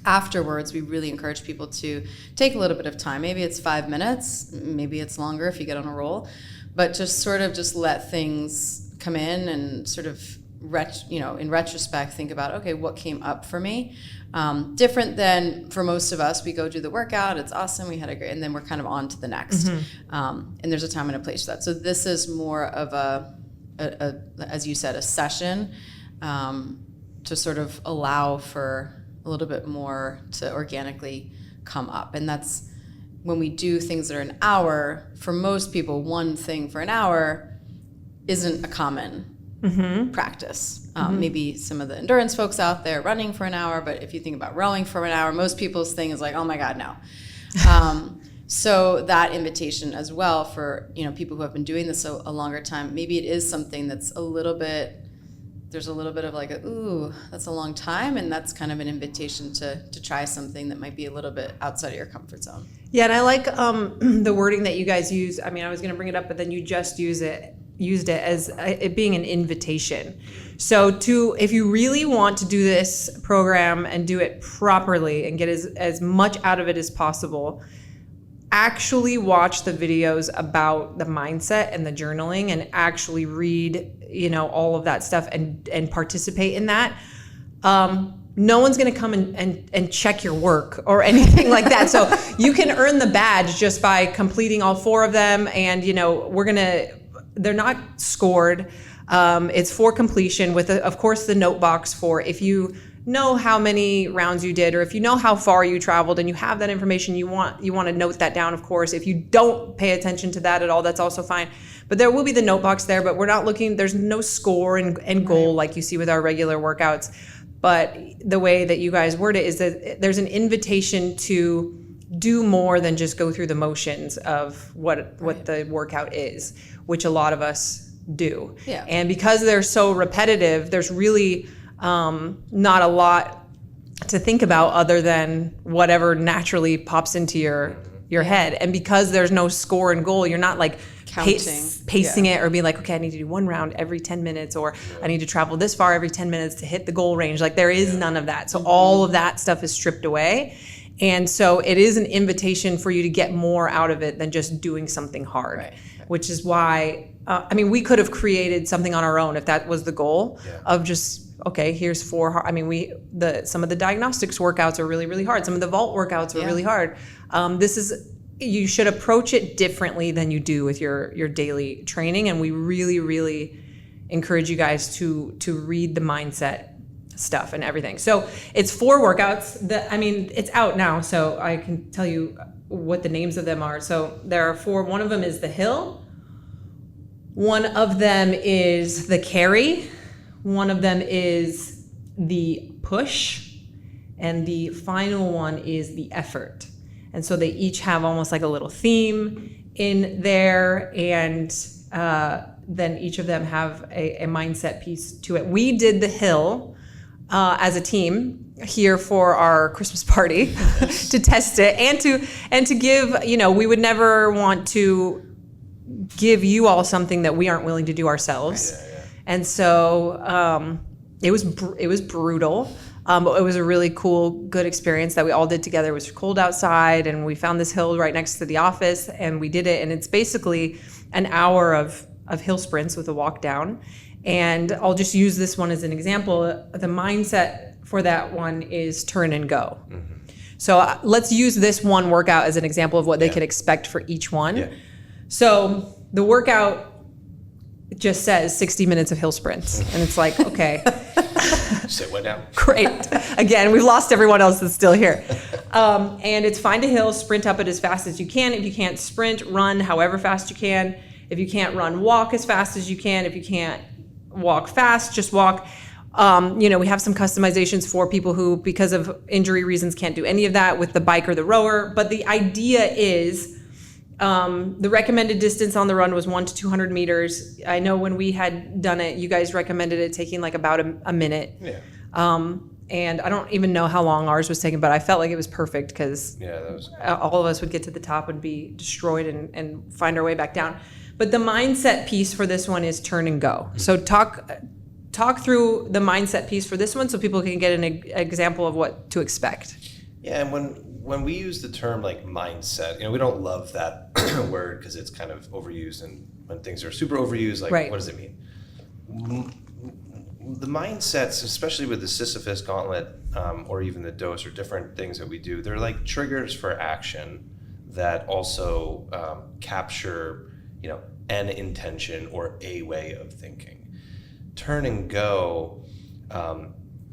[SPEAKER 4] afterwards. We really encourage people to take a little bit of time. Maybe it's 5 minutes, maybe it's longer if you get on a roll, but just sort of just let things come in and sort of in retrospect, think about, okay, what came up for me? Different than for most of us, we go do the workout, it's awesome, we had a great, and then we're kind of on to the next. And there's a time and a place for that. So this is more of a as you said, a session to sort of allow for a little bit more to organically come up. And that's when we do things that are an hour, for most people, one thing for an hour isn't a common practice. Maybe some of the endurance folks out there running for an hour, but if you think about rowing for an hour, most people's thing is like, oh my God, no. So that invitation as well for people who have been doing this a longer time, maybe it is something that's there's a little bit of like, ooh, that's a long time, and that's kind of an invitation to try something that might be a little bit outside of your comfort zone.
[SPEAKER 3] Yeah, and I like the wording that you guys use. I mean, I was going to bring it up, but then you just used it as it being an invitation. So if you really want to do this program and do it properly and get as much out of it as possible, actually watch the videos about the mindset and the journaling and actually read, all of that stuff and participate in that. No one's going to come and check your work or anything like that. So you can earn the badge just by completing all 4 of them. And, they're not scored. It's for completion with, of course, the note box for if you know how many rounds you did, or if you know how far you traveled and you have that information, you want to note that down, of course. If you don't pay attention to that at all, that's also fine. But there will be the note box there, but we're not looking, there's no score and goal like you see with our regular workouts. But the way that you guys word it is that there's an invitation to do more than just go through the motions of what the workout is, which a lot of us do.
[SPEAKER 4] Yeah. And
[SPEAKER 3] because they're so repetitive, there's really not a lot to think about other than whatever naturally pops into your head. And because there's no score and goal, you're not like pacing it or being like, okay, I need to do 1 round every 10 minutes, or I need to travel this far every 10 minutes to hit the goal range. Like there is none of that. So all of that stuff is stripped away. And so it is an invitation for you to get more out of it than just doing something hard, which is why, we could have created something on our own if that was the goal of just, okay, here's 4 hard. Some of the diagnostics workouts are really, really hard. Some of the vault workouts are really hard. You should approach it differently than you do with your daily training. And we really, really encourage you guys to read the mindset stuff and everything. So it's 4 workouts it's out now, so I can tell you what the names of them are. So there are 4. One of them is the hill. One of them is the carry. One of them is the push. And the final one is the effort. And so they each have almost like a little theme in there, and then each of them have a mindset piece to it. We did the hill as a team here for our Christmas party to test it and to give, we would never want to give you all something that we aren't willing to do ourselves.
[SPEAKER 2] Yeah.
[SPEAKER 3] And so it was brutal, but it was a really cool, good experience that we all did together. It was cold outside, and we found this hill right next to the office, and we did it. And it's basically an hour of hill sprints with a walk down. And I'll just use this one as an example. The mindset for that one is turn and go. Mm-hmm. So let's use this one workout as an example of what they could expect for each one.
[SPEAKER 2] Yeah.
[SPEAKER 3] So the workout just says 60 minutes of hill sprints. And it's like, okay.
[SPEAKER 2] Sit one down.
[SPEAKER 3] Great. Again, we've lost everyone else that's still here. And it's find a hill, sprint up it as fast as you can. If you can't sprint, run however fast you can. If you can't run, walk as fast as you can. If you can't walk fast, just walk. We have some customizations for people who, because of injury reasons, can't do any of that with the bike or the rower. But the idea is the recommended distance on the run was 100 to 200 meters. I know when we had done it, you guys recommended it taking like about a minute.
[SPEAKER 2] Yeah.
[SPEAKER 3] And I don't even know how long ours was taking, but I felt like it was perfect because all of us would get to the top and be destroyed and find our way back down. But the mindset piece for this one is turn and go. So talk through the mindset piece for this one so people can get an example of what to expect.
[SPEAKER 2] Yeah, and when we use the term like mindset, we don't love that word because it's kind of overused, and when things are super overused, like What does it mean? The mindsets, especially with the Sisyphus Gauntlet or even the dose or different things that we do, they're like triggers for action that also capture, an intention or a way of thinking. Turn and go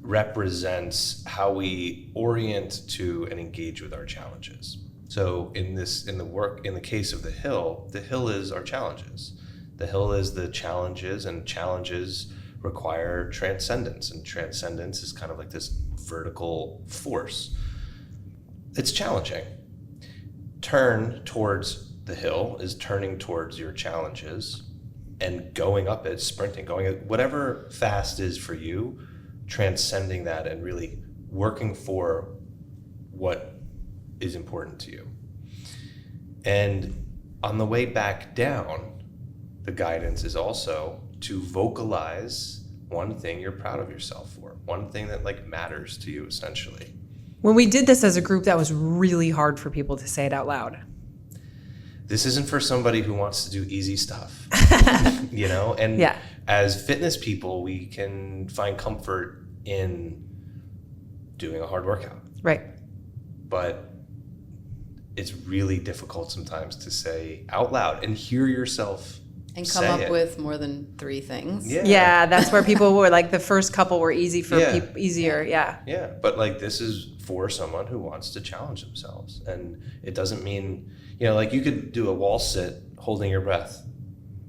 [SPEAKER 2] represents how we orient to and engage with our challenges. So in the case of the hill is our challenges. The hill is the challenges, and challenges require transcendence, and transcendence is kind of like this vertical force. It's challenging. Turn towards the hill is turning towards your challenges and going up it, sprinting, going at whatever fast is for you, transcending that and really working for what is important to you. And on the way back down, the guidance is also to vocalize one thing you're proud of yourself for, one thing that matters to you essentially.
[SPEAKER 3] When we did this as a group, that was really hard for people to say it out loud.
[SPEAKER 2] This isn't for somebody who wants to do easy stuff, and as fitness people, we can find comfort in doing a hard workout.
[SPEAKER 3] Right.
[SPEAKER 2] But it's really difficult sometimes to say out loud and hear yourself
[SPEAKER 4] and come up with more than 3 things.
[SPEAKER 3] Yeah, that's where people were the first couple were easy for people, easier.
[SPEAKER 2] Yeah, but this is for someone who wants to challenge themselves, and it doesn't mean you could do a wall sit holding your breath,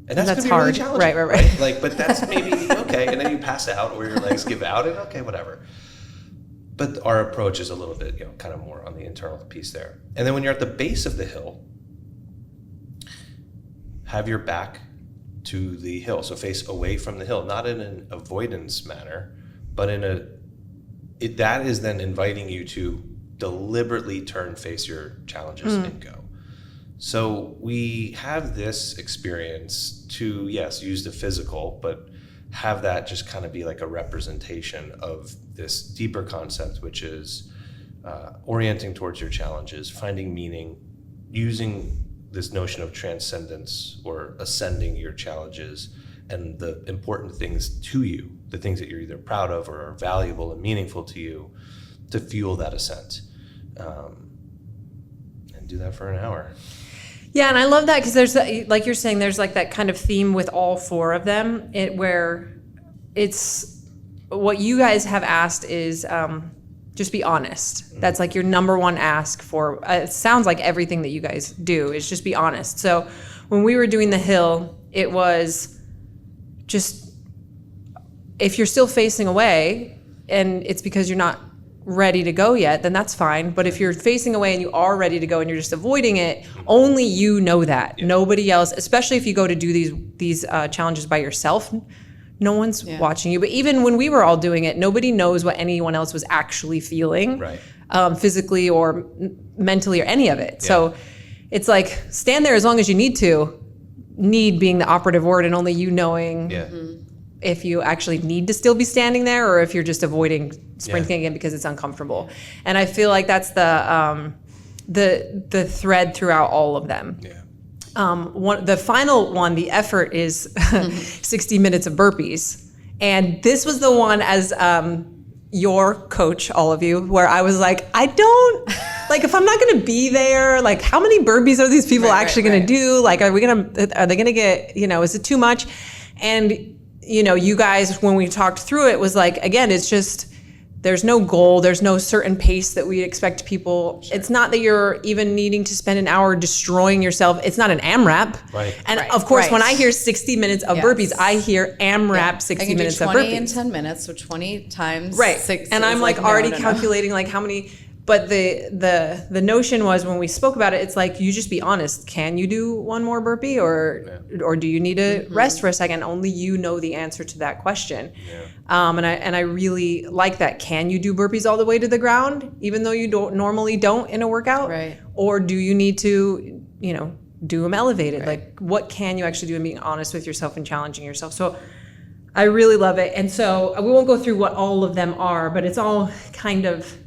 [SPEAKER 2] and that's gonna be
[SPEAKER 3] hard.
[SPEAKER 2] Really challenging,
[SPEAKER 3] right.
[SPEAKER 2] But that's maybe okay, and then you pass out or your legs give out, and okay, whatever. But our approach is a little bit, kind of more on the internal piece there. And then when you're at the base of the hill, have your back to the hill, so face away from the hill, not in an avoidance manner, but that is then inviting you to deliberately face your challenges and go. So we have this experience to, yes, use the physical, but have that just kind of be like a representation of this deeper concept, which is orienting towards your challenges, finding meaning, using this notion of transcendence or ascending your challenges and the important things to you, the things that you're either proud of or are valuable and meaningful to you, to fuel that ascent. And do that for an hour.
[SPEAKER 3] Yeah, and I love that because there's, like you're saying, there's that kind of theme with all 4 of them, where it's what you guys have asked is just be honest. Mm-hmm. That's your number one ask for, it sounds like everything that you guys do is just be honest. So when we were doing the hill, it was just, if you're still facing away and it's because you're not ready to go yet, then that's fine. But if you're facing away and you are ready to go and you're just avoiding it, only you know that. Yeah. Nobody else, especially if you go to do these challenges by yourself, no one's watching you. But even when we were all doing it, nobody knows what anyone else was actually feeling,
[SPEAKER 2] right.
[SPEAKER 3] Physically or mentally or any of it. Yeah. So it's like, stand there as long as you need to, need being the operative word, and only you knowing if you actually need to still be standing there or if you're just avoiding sprinting again because it's uncomfortable. And I feel like that's the thread throughout all of them.
[SPEAKER 2] Yeah.
[SPEAKER 3] The final one, the effort, is 60 minutes of burpees. And this was the one, as your coach, all of you, where I was like, I don't, like, if I'm not going to be there, like, how many burpees are these people actually going to do? Like, are they going to get, is it too much? And, you guys, when we talked through it, was like, again, it's just, there's no goal. There's no certain pace that we expect people. Sure. It's not that you're even needing to spend an hour destroying yourself. It's not an AMRAP.
[SPEAKER 2] Right.
[SPEAKER 3] And of course, when I hear 60 minutes of burpees, I hear AMRAP 60 minutes of burpees.
[SPEAKER 4] 20 in 10 minutes, so 20 times 6.
[SPEAKER 3] And I'm like already calculating like how many. But the notion was, when we spoke about it, it's like, you just be honest. Can you do one more burpee, or do you need to rest for a second? Only you know the answer to that question. Yeah. And I really like that. Can you do burpees all the way to the ground, even though you normally don't in a workout?
[SPEAKER 4] Right.
[SPEAKER 3] Or do you need to, do them elevated? Right. Like, what can you actually do, and being honest with yourself and challenging yourself? So I really love it. And so we won't go through what all of them are, but it's all kind of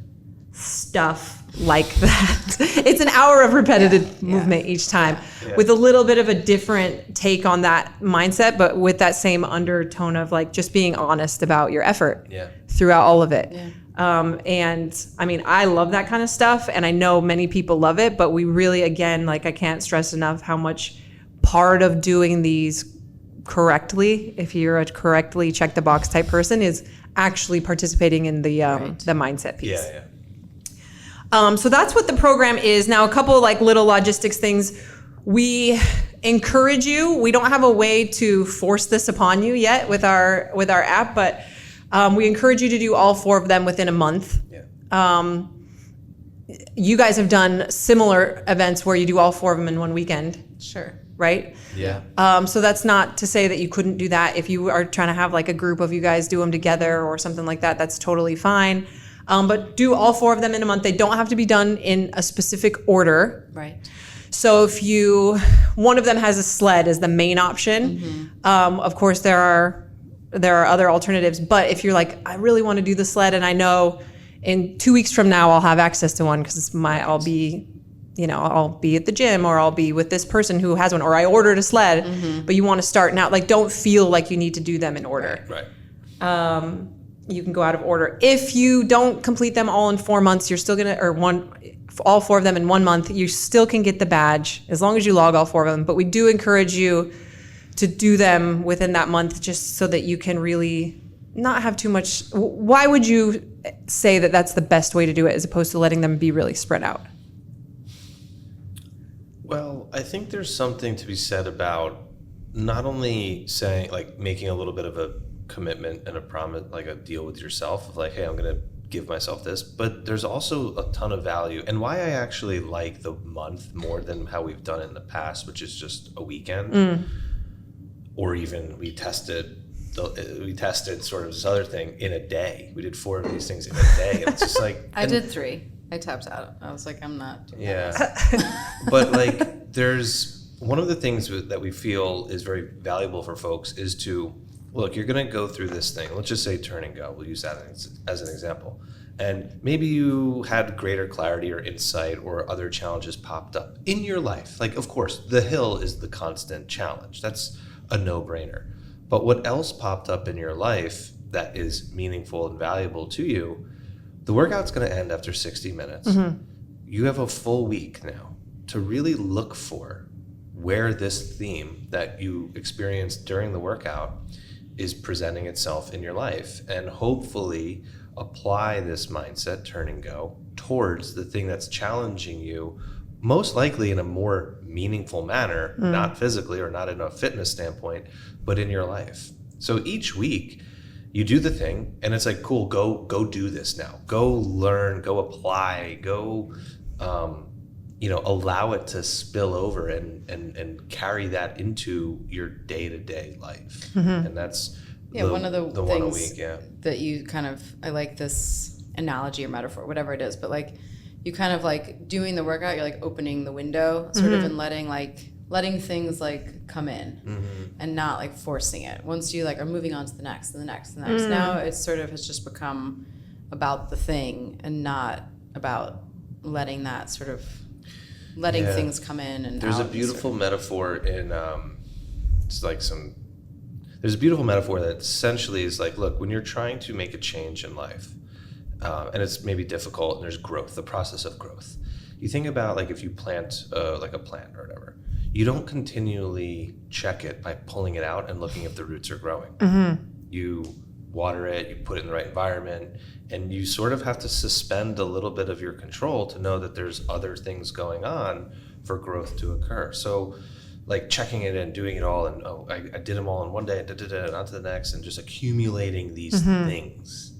[SPEAKER 3] stuff like that. It's an hour of repetitive movement each time with a little bit of a different take on that mindset, but with that same undertone of like just being honest about your effort throughout all of it. And I mean, I love that kind of stuff, and I know many people love it, but we really, again, like, I can't stress enough how much part of doing these correctly, if you're a correctly check the box type person, is actually participating in the mindset piece. So that's what the program is. Now, a couple like little logistics things. We encourage you. We don't have a way to force this upon you yet with our app, but we encourage you to do all 4 of them within a month. You guys have done similar events where you do all 4 of them in one weekend.
[SPEAKER 4] Sure.
[SPEAKER 3] Right?
[SPEAKER 2] Yeah.
[SPEAKER 3] So that's not to say that you couldn't do that. If you are trying to have like a group of you guys do them together or something like that, that's totally fine. But do all 4 of them in a month. They don't have to be done in a specific order.
[SPEAKER 4] Right.
[SPEAKER 3] So if one of them has a sled as the main option, of course there are other alternatives. But if you're like, I really want to do the sled, and I know in 2 weeks from now I'll have access to one because I'll be at the gym, or I'll be with this person who has one, or I ordered a sled, but you want to start now. Like, don't feel like you need to do them in order.
[SPEAKER 2] Right.
[SPEAKER 3] You can go out of order. If you don't complete them all in 4 months, you're still all 4 of them in 1 month, you still can get the badge as long as you log all 4 of them. But we do encourage you to do them within that month, just so that you can really not have too much. Why would you say that that's the best way to do it, as opposed to letting them be really spread out?
[SPEAKER 2] Well, I think there's something to be said about not only saying, like, making a little bit of a commitment and a promise, like a deal with yourself of like, hey, I'm going to give myself this, but there's also a ton of value. And why I actually like the month more than how we've done it in the past, which is just a weekend, or even we tested sort of this other thing in a day. We did 4 of these things in a day. And it's just like,
[SPEAKER 4] I did 3. I tapped out. I was like, I'm not doing that.
[SPEAKER 2] But like, there's one of the things that we feel is very valuable for folks is to, look, you're going to go through this thing. Let's just say turn and go. We'll use that as an example. And maybe you had greater clarity or insight, or other challenges popped up in your life. Like, of course, the hill is the constant challenge. That's a no-brainer. But what else popped up in your life that is meaningful and valuable to you? The workout's going to end after 60 minutes. You have a full week now to really look for where this theme that you experienced during the workout is presenting itself in your life, and hopefully apply this mindset, turn and go, towards the thing that's challenging you, most likely in a more meaningful manner, not physically or not in a fitness standpoint, but in your life. So each week, you do the thing, and it's like, cool, go do this now. Go learn, go apply, go, allow it to spill over and carry that into your day-to-day life. And that's
[SPEAKER 4] one of the
[SPEAKER 2] one a
[SPEAKER 4] things
[SPEAKER 2] week, yeah.
[SPEAKER 4] that you kind of, I like this analogy or metaphor, whatever it is, but like you kind of like doing the workout, you're like opening the window sort of and letting things like come in and not like forcing it. Once you like are moving on to the next and the next and the next, now it sort of has just become about the thing and not about letting that sort of things come in. And
[SPEAKER 2] there's a beautiful metaphor in there's a beautiful metaphor that essentially is like, look, when you're trying to make a change in life, and it's maybe difficult, and there's growth, the process of growth. You think about like if you plant like a plant or whatever, you don't continually check it by pulling it out and looking if the roots are growing. You water it, you put it in the right environment, and you sort of have to suspend a little bit of your control to know that there's other things going on for growth to occur. So like checking it and doing it all, and I did them all in one day, and on to the next, and just accumulating these things,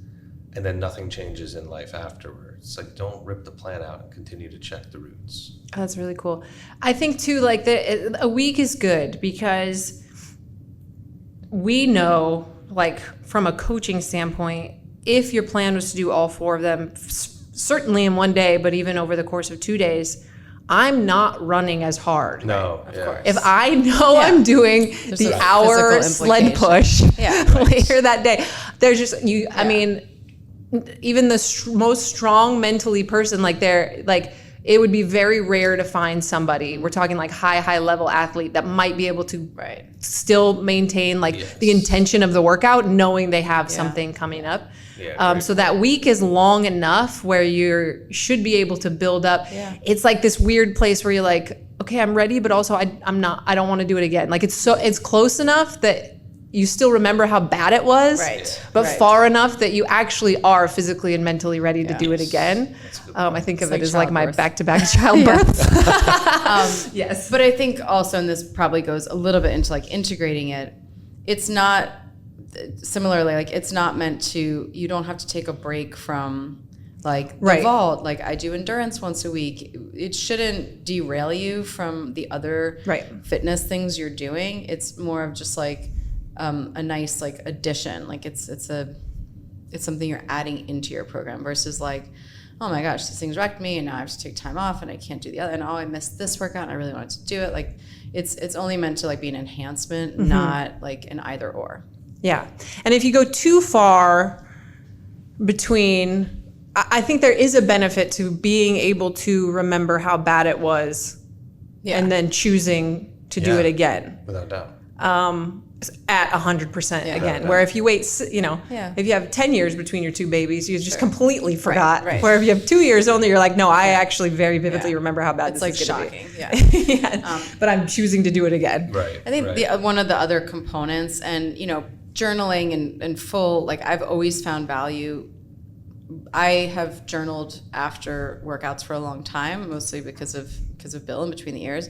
[SPEAKER 2] and then nothing changes in life afterwards. It's like, don't rip the plant out and continue to check the roots.
[SPEAKER 3] Oh, that's really cool. I think too, like a week is good because we know, like from a coaching standpoint, if your plan was to do all 4 of them, certainly in one day, but even over the course of 2 days, I'm not running as hard.
[SPEAKER 2] No,
[SPEAKER 4] of course.
[SPEAKER 3] If I know I'm doing the hour sled push later that day, there's just I mean, even the most strong mentally person, like it would be very rare to find somebody, we're talking like high level athlete, that might be able to still maintain like the intention of the workout, knowing they have something coming up. So that week is long enough where you should be able to build up. It's like this weird place where you're like, okay, I'm ready, but also I don't want to do it again. Like it's close enough that you still remember how bad it was, but far enough that you actually are physically and mentally ready to do it again. I think of it as like my back-to-back childbirth. Yes.
[SPEAKER 4] But I think also, and this probably goes a little bit into like integrating it, it's not, similarly, like it's not meant to, you don't have to take a break from like the vault. Like I do endurance once a week. It shouldn't derail you from the other fitness things you're doing. It's more of just like a nice like addition. Like it's something you're adding into your program versus like, oh my gosh, this thing's wrecked me and now I have to take time off and I can't do the other, and I missed this workout and I really wanted to do it. Like it's only meant to like be an enhancement, not like an either or.
[SPEAKER 3] Yeah. And if you go too far between, I think there is a benefit to being able to remember how bad it was and then choosing to do it again.
[SPEAKER 2] Without doubt.
[SPEAKER 3] At 100% again. Where if you wait, if you have 10 years between your 2 babies, you just completely forgot. Where if you have 2 years only, you're like, no, I actually very vividly remember how bad
[SPEAKER 4] it's
[SPEAKER 3] this is
[SPEAKER 4] like
[SPEAKER 3] going
[SPEAKER 4] shocking.
[SPEAKER 3] to be. But I'm choosing to do it again.
[SPEAKER 2] Right.
[SPEAKER 4] I think one of the other components, and journaling and full, like I've always found value. I have journaled after workouts for a long time, mostly because of Bill in between the ears.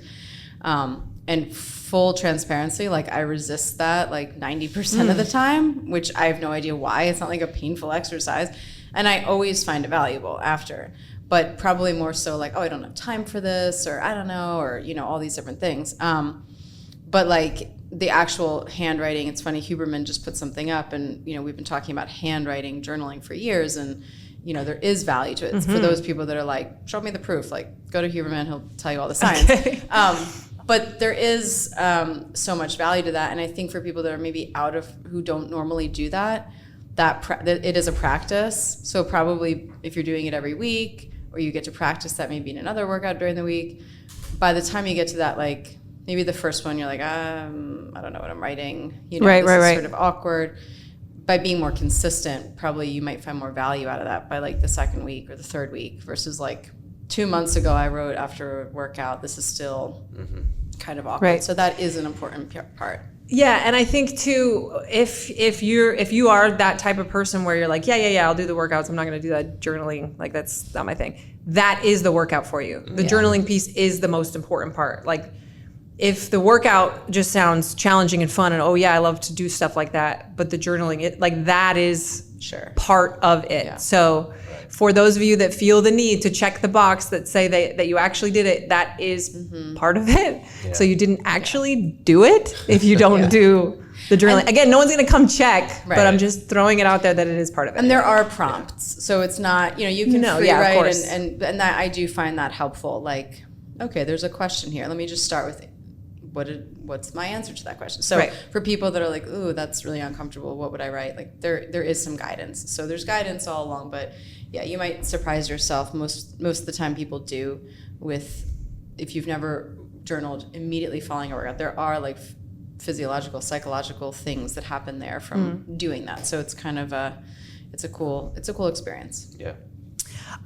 [SPEAKER 4] And full transparency, like I resist that like 90% of the time, which I have no idea why. It's not like a painful exercise. And I always find it valuable after, but probably more so like, oh, I don't have time for this, or I don't know, or, all these different things. But like the actual handwriting, it's funny, Huberman just put something up, and, we've been talking about handwriting, journaling for years, and, there is value to it. It's for those people that are like, show me the proof, like go to Huberman, he'll tell you all the science. Okay. But there is so much value to that. And I think for people that are maybe who don't normally do that it is a practice. So probably if you're doing it every week, or you get to practice that maybe in another workout during the week, by the time you get to that, like maybe the first one, you're like, I don't know what I'm writing. This is sort of awkward. By being more consistent, probably you might find more value out of that by like the second week or the third week, versus like 2 months ago I wrote after a workout, this is still kind of awkward. So that is an important part.
[SPEAKER 3] Yeah, and I think too, if you are that type of person where you're like, yeah, I'll do the workouts, I'm not going to do that journaling, like that's not my thing. That is the workout for you. The journaling piece is the most important part. Like if the workout just sounds challenging and fun and oh yeah, I love to do stuff like that, but the journaling, it like that is part of it.
[SPEAKER 4] Yeah.
[SPEAKER 3] So for those of you that feel the need to check the box that say that you actually did it, that is part of it.
[SPEAKER 2] Yeah.
[SPEAKER 3] So you didn't actually do it if you don't do the journaling. Again, no one's going to come check, but I'm just throwing it out there that it is part of it.
[SPEAKER 4] And there are prompts, so it's not, you can free
[SPEAKER 3] of
[SPEAKER 4] write
[SPEAKER 3] course.
[SPEAKER 4] and that I do find that helpful. Like, okay, there's a question here. Let me just start with what's my answer to that question. So for people that are like, ooh, that's really uncomfortable, what would I write? Like there is some guidance. So there's guidance all along, but yeah, you might surprise yourself. Most of the time people do if you've never journaled immediately following a workout, there are like physiological, psychological things that happen there from doing that. So it's kind of it's a cool experience.
[SPEAKER 2] Yeah.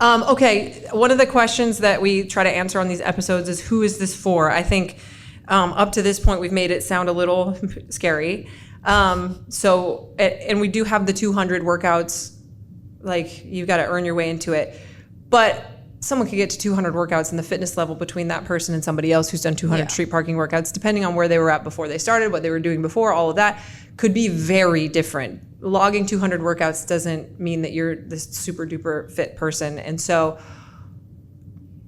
[SPEAKER 3] Okay, one of the questions that we try to answer on these episodes is who is this for? I think up to this point we've made it sound a little scary. And we do have the 200 workouts, like you've got to earn your way into it. But someone could get to 200 workouts and the fitness level between that person and somebody else who's done 200 street parking workouts, depending on where they were at before they started, what they were doing before, all of that could be very different. Logging 200 workouts doesn't mean that you're this super duper fit person. And so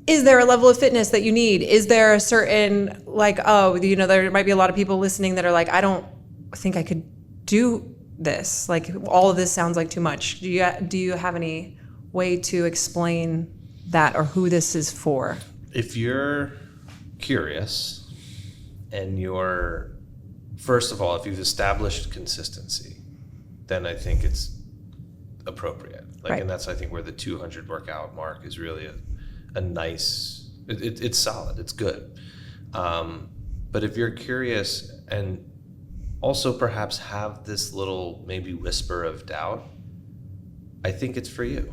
[SPEAKER 3] is there a level of fitness that you need? Is there a certain there might be a lot of people listening that are like, I don't think I could do this. Like all of this sounds like too much. Do you have any way to explain that or who this is for?
[SPEAKER 2] If you're curious and first of all, if you've established consistency, then I think it's appropriate. And that's, I think, where the 200 workout mark is really a nice, it's solid, it's good. But if you're curious and also perhaps have this little maybe whisper of doubt, I think it's for you.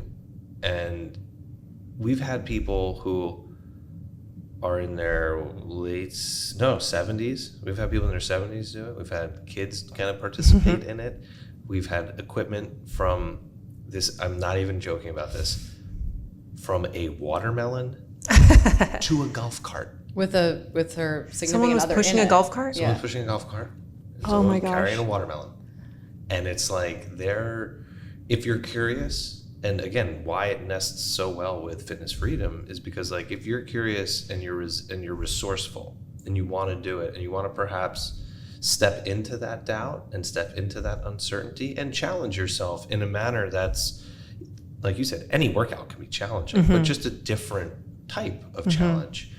[SPEAKER 2] And we've had people who are in their 70s. We've had people in their 70s do it. We've had kids kind of participate in it. We've had equipment from this, I'm not even joking about this, from a watermelon to a golf cart.
[SPEAKER 4] With her significant
[SPEAKER 3] Someone was
[SPEAKER 4] other
[SPEAKER 3] pushing
[SPEAKER 4] in
[SPEAKER 3] a
[SPEAKER 4] it.
[SPEAKER 3] golf cart?
[SPEAKER 2] Someone's pushing a golf cart.
[SPEAKER 3] Oh my gosh.
[SPEAKER 2] Carrying a watermelon. And it's like if you're curious, and again, why it nests so well with Fitness Freedom is because like if you're curious and you're resourceful and you want to do it and you want to perhaps step into that doubt and step into that uncertainty and challenge yourself in a manner that's, like you said, any workout can be challenging, but just a different type of challenge.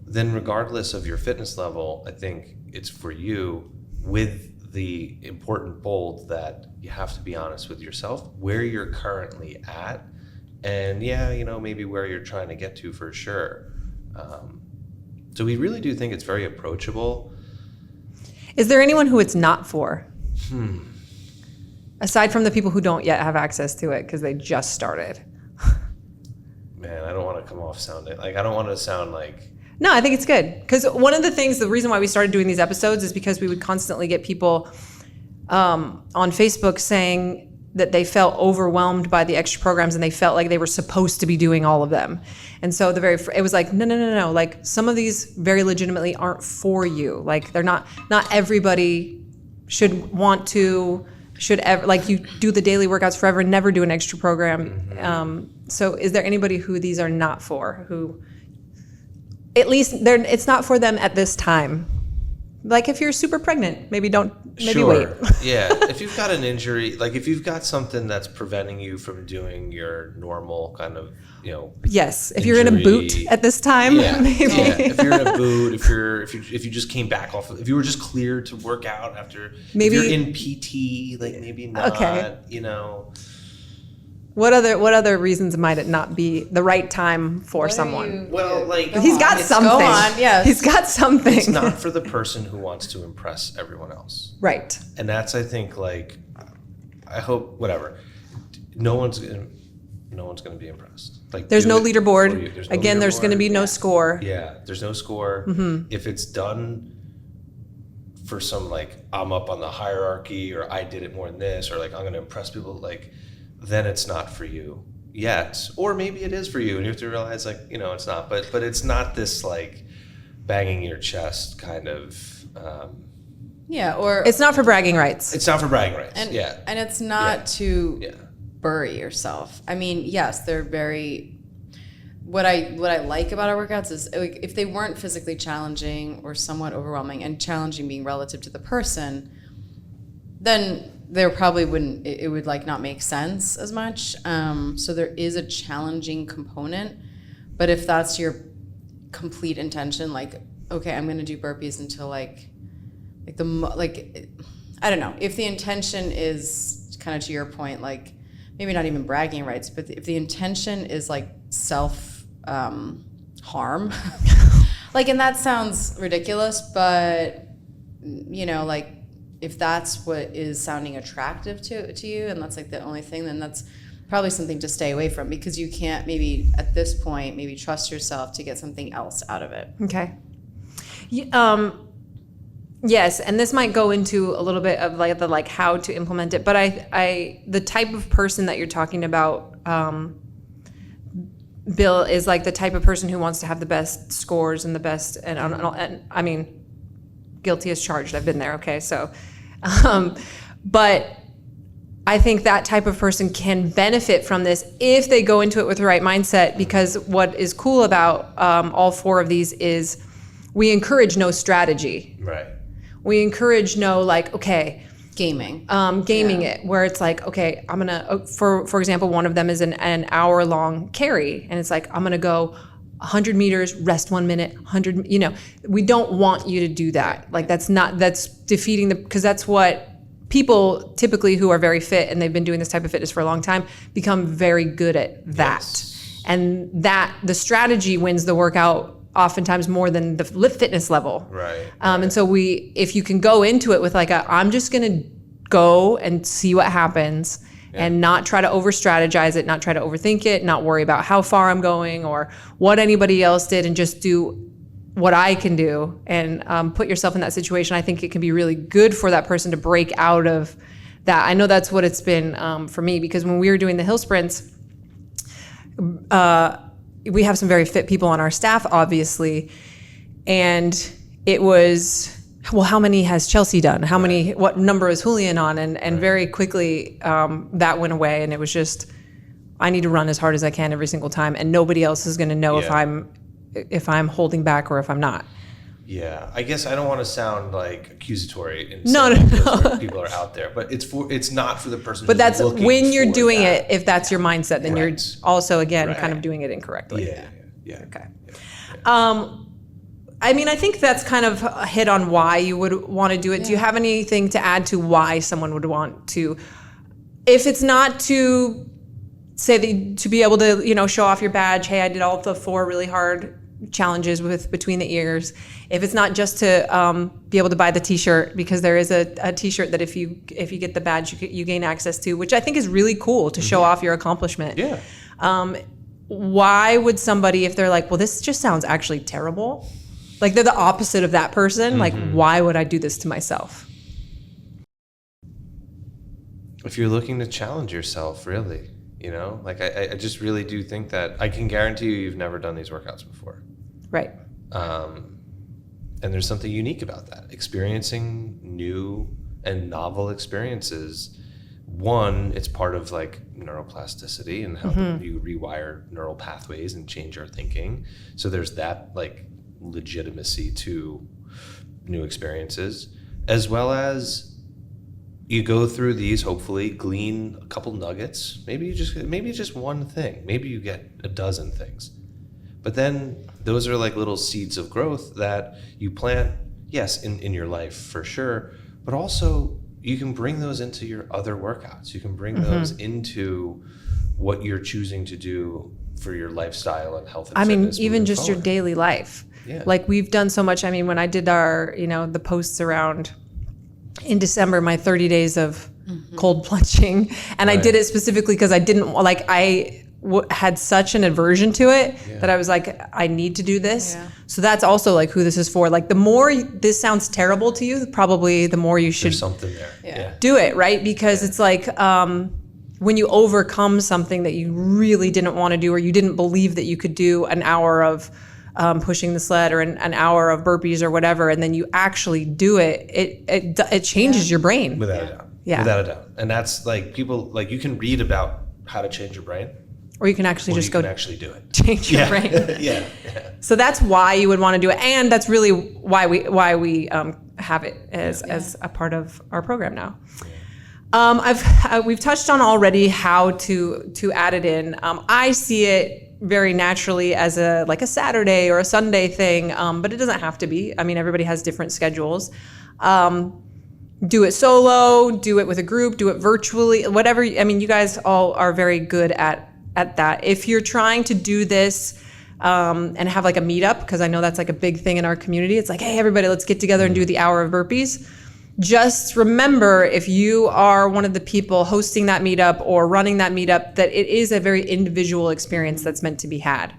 [SPEAKER 2] Then regardless of your fitness level, I think it's for you with the important bold that you have to be honest with yourself, where you're currently at, and maybe where you're trying to get to for sure. So we really do think it's very approachable.
[SPEAKER 3] Is there anyone who it's not for? Aside from the people who don't yet have access to it because they just started.
[SPEAKER 2] Man, I don't want to come off sounding like, I don't want to sound like.
[SPEAKER 3] No, I think it's good. Because one of the reason why we started doing these episodes is because we would constantly get people on Facebook saying that they felt overwhelmed by the extra programs and they felt like they were supposed to be doing all of them. And so it was like, no. Like some of these very legitimately aren't for you. Like they're not everybody should want to, should ever, like you do the daily workouts forever and never do an extra program. So is there anybody who these are not for, who at least it's not for them at this time? Like if you're super pregnant, maybe wait.
[SPEAKER 2] Yeah, if you've got an injury, like if you've got something that's preventing you from doing your normal kind of,
[SPEAKER 3] yes, if you're in a boot at this time, maybe.
[SPEAKER 2] Yeah. If you're in a boot, if you just came back off, if you were just cleared to work out after,
[SPEAKER 3] maybe
[SPEAKER 2] if you're in PT, like maybe not,
[SPEAKER 3] What other reasons might it not be the right time for someone?
[SPEAKER 2] He's
[SPEAKER 3] got something.
[SPEAKER 4] Go on, yes.
[SPEAKER 3] He's got something.
[SPEAKER 2] It's not for the person who wants to impress everyone else.
[SPEAKER 3] Right.
[SPEAKER 2] And that's, I think, like, I hope, whatever. No one's gonna be impressed. Like,
[SPEAKER 3] there's no leaderboard. There's going to be no score.
[SPEAKER 2] Yeah, there's no score. If it's done for some, like, I'm up on the hierarchy, or I did it more than this, or like I'm gonna impress people, like, then it's not for you yet. Or maybe it is for you and you have to realize, like, it's not. But it's not this, like, banging your chest kind of.
[SPEAKER 4] Yeah, or
[SPEAKER 3] It's not for bragging rights.
[SPEAKER 2] It's not for bragging rights.
[SPEAKER 4] and
[SPEAKER 2] yeah.
[SPEAKER 4] and it's not to
[SPEAKER 2] Yeah.
[SPEAKER 4] bury yourself. I mean, yes, they're very. What I like about our workouts is like, if they weren't physically challenging or somewhat overwhelming, and challenging being relative to the person, then there probably wouldn't, it would like not make sense as much. So there is a challenging component, but if that's your complete intention, like, okay, I'm gonna do burpees until I don't know, if the intention is kind of to your point, like maybe not even bragging rights, but if the intention is like self harm, like, and that sounds ridiculous, but like if that's what is sounding attractive to you, and that's like the only thing, then that's probably something to stay away from, because you can't maybe at this point maybe trust yourself to get something else out of it.
[SPEAKER 3] Okay. Yes, and this might go into a little bit of like how to implement it, but I the type of person that you're talking about, Bill, is like the type of person who wants to have the best scores and the best, and I mean, guilty as charged. I've been there. Okay, so, but I think that type of person can benefit from this if they go into it with the right mindset, because what is cool about all four of these is we encourage no strategy.
[SPEAKER 2] Right.
[SPEAKER 3] We encourage no like, okay,
[SPEAKER 4] Gaming.
[SPEAKER 3] it, where it's like, okay, I'm gonna, for example, one of them is an hour long carry, and it's like, I'm gonna go 100 meters, rest 1 minute, 100, we don't want you to do that. Like that's defeating because that's what people typically who are very fit and they've been doing this type of fitness for a long time become very good at that.
[SPEAKER 2] Yes.
[SPEAKER 3] And that the strategy wins the workout oftentimes more than the fitness level.
[SPEAKER 2] Right.
[SPEAKER 3] And so if you can go into it with like I'm just going to go and see what happens, and not try to over strategize it, not try to overthink it, not worry about how far I'm going or what anybody else did, and just do what I can do, and put yourself in that situation. I think it can be really good for that person to break out of that. I know that's what it's been for me, because when we were doing the hill sprints, we have some very fit people on our staff, obviously, and it was, well, how many has Chelsea done? What number is Julian on? And very quickly that went away, and it was just, I need to run as hard as I can every single time, and nobody else is going to know if I'm holding back or if I'm not.
[SPEAKER 2] Yeah, I guess I don't want to sound like accusatory in
[SPEAKER 3] No.
[SPEAKER 2] people are out there, but it's not for the person.
[SPEAKER 3] But
[SPEAKER 2] who's
[SPEAKER 3] that's
[SPEAKER 2] looking
[SPEAKER 3] when you're
[SPEAKER 2] for
[SPEAKER 3] doing
[SPEAKER 2] that.
[SPEAKER 3] it. If that's your mindset, then
[SPEAKER 2] Right.
[SPEAKER 3] you're also again
[SPEAKER 2] Right.
[SPEAKER 3] kind of doing it incorrectly.
[SPEAKER 2] Yeah.
[SPEAKER 3] Okay. I mean, I think that's kind of a hit on why you would want to do it. Do you have anything to add to why someone would want to, if it's not to say to be able to, show off your badge, hey, I did all the 4 really hard challenges with between the ears. If it's not just to be able to buy the t-shirt, because there is a t-shirt that if you get the badge, you gain access to, which I think is really cool to show off your accomplishment.
[SPEAKER 2] Yeah.
[SPEAKER 3] Why would somebody, if they're like, well, this just sounds actually terrible, like they're the opposite of that person, like why would I do this to myself?
[SPEAKER 2] If you're looking to challenge yourself, really, like I just really do think that I can guarantee you've never done these workouts before.
[SPEAKER 3] Right.
[SPEAKER 2] And there's something unique about that. Experiencing new and novel experiences. One, it's part of like neuroplasticity and how you rewire neural pathways and change our thinking. So there's that like legitimacy to new experiences, as well as you go through these, hopefully glean a couple nuggets. Maybe just one thing. Maybe you get a dozen things. But then those are like little seeds of growth that you plant, yes, in your life for sure, but also you can bring those into your other workouts. You can bring those into what you're choosing to do for your lifestyle and health and fitness.
[SPEAKER 3] Even
[SPEAKER 2] moving
[SPEAKER 3] just your
[SPEAKER 2] forward.
[SPEAKER 3] daily life.
[SPEAKER 2] Yeah.
[SPEAKER 3] Like we've done so much. I mean, when I did our, the posts around in December, my 30 days of cold plunging, and I did it specifically because I didn't like, had such an aversion to it that I was like, I need to do this. Yeah. So that's also like who this is for. Like the more this sounds terrible to you, probably the more you should
[SPEAKER 2] There's something there.
[SPEAKER 3] do it, right? Because it's like when you overcome something that you really didn't want to do, or you didn't believe that you could do an hour of pushing the sled or an hour of burpees or whatever, and then you actually do it, it changes your brain.
[SPEAKER 2] Without a doubt.
[SPEAKER 3] Yeah.
[SPEAKER 2] Without a doubt. And that's like people, like you can read about how to change your brain.
[SPEAKER 3] Or you can actually just go
[SPEAKER 2] actually do it.
[SPEAKER 3] change your brain.
[SPEAKER 2] Yeah.
[SPEAKER 3] So that's why you would want to do it, and that's really why we have it as a part of our program now. We've touched on already how to add it in. I see it very naturally as a Saturday or a Sunday thing, but it doesn't have to be. I mean, everybody has different schedules. Do it solo, do it with a group, do it virtually, whatever. I mean, you guys all are very good at that. If you're trying to do this and have like a meetup, because I know that's like a big thing in our community, it's like, hey, everybody, let's get together and do the hour of burpees. Just remember, if you are one of the people hosting that meetup or running that meetup, that it is a very individual experience that's meant to be had.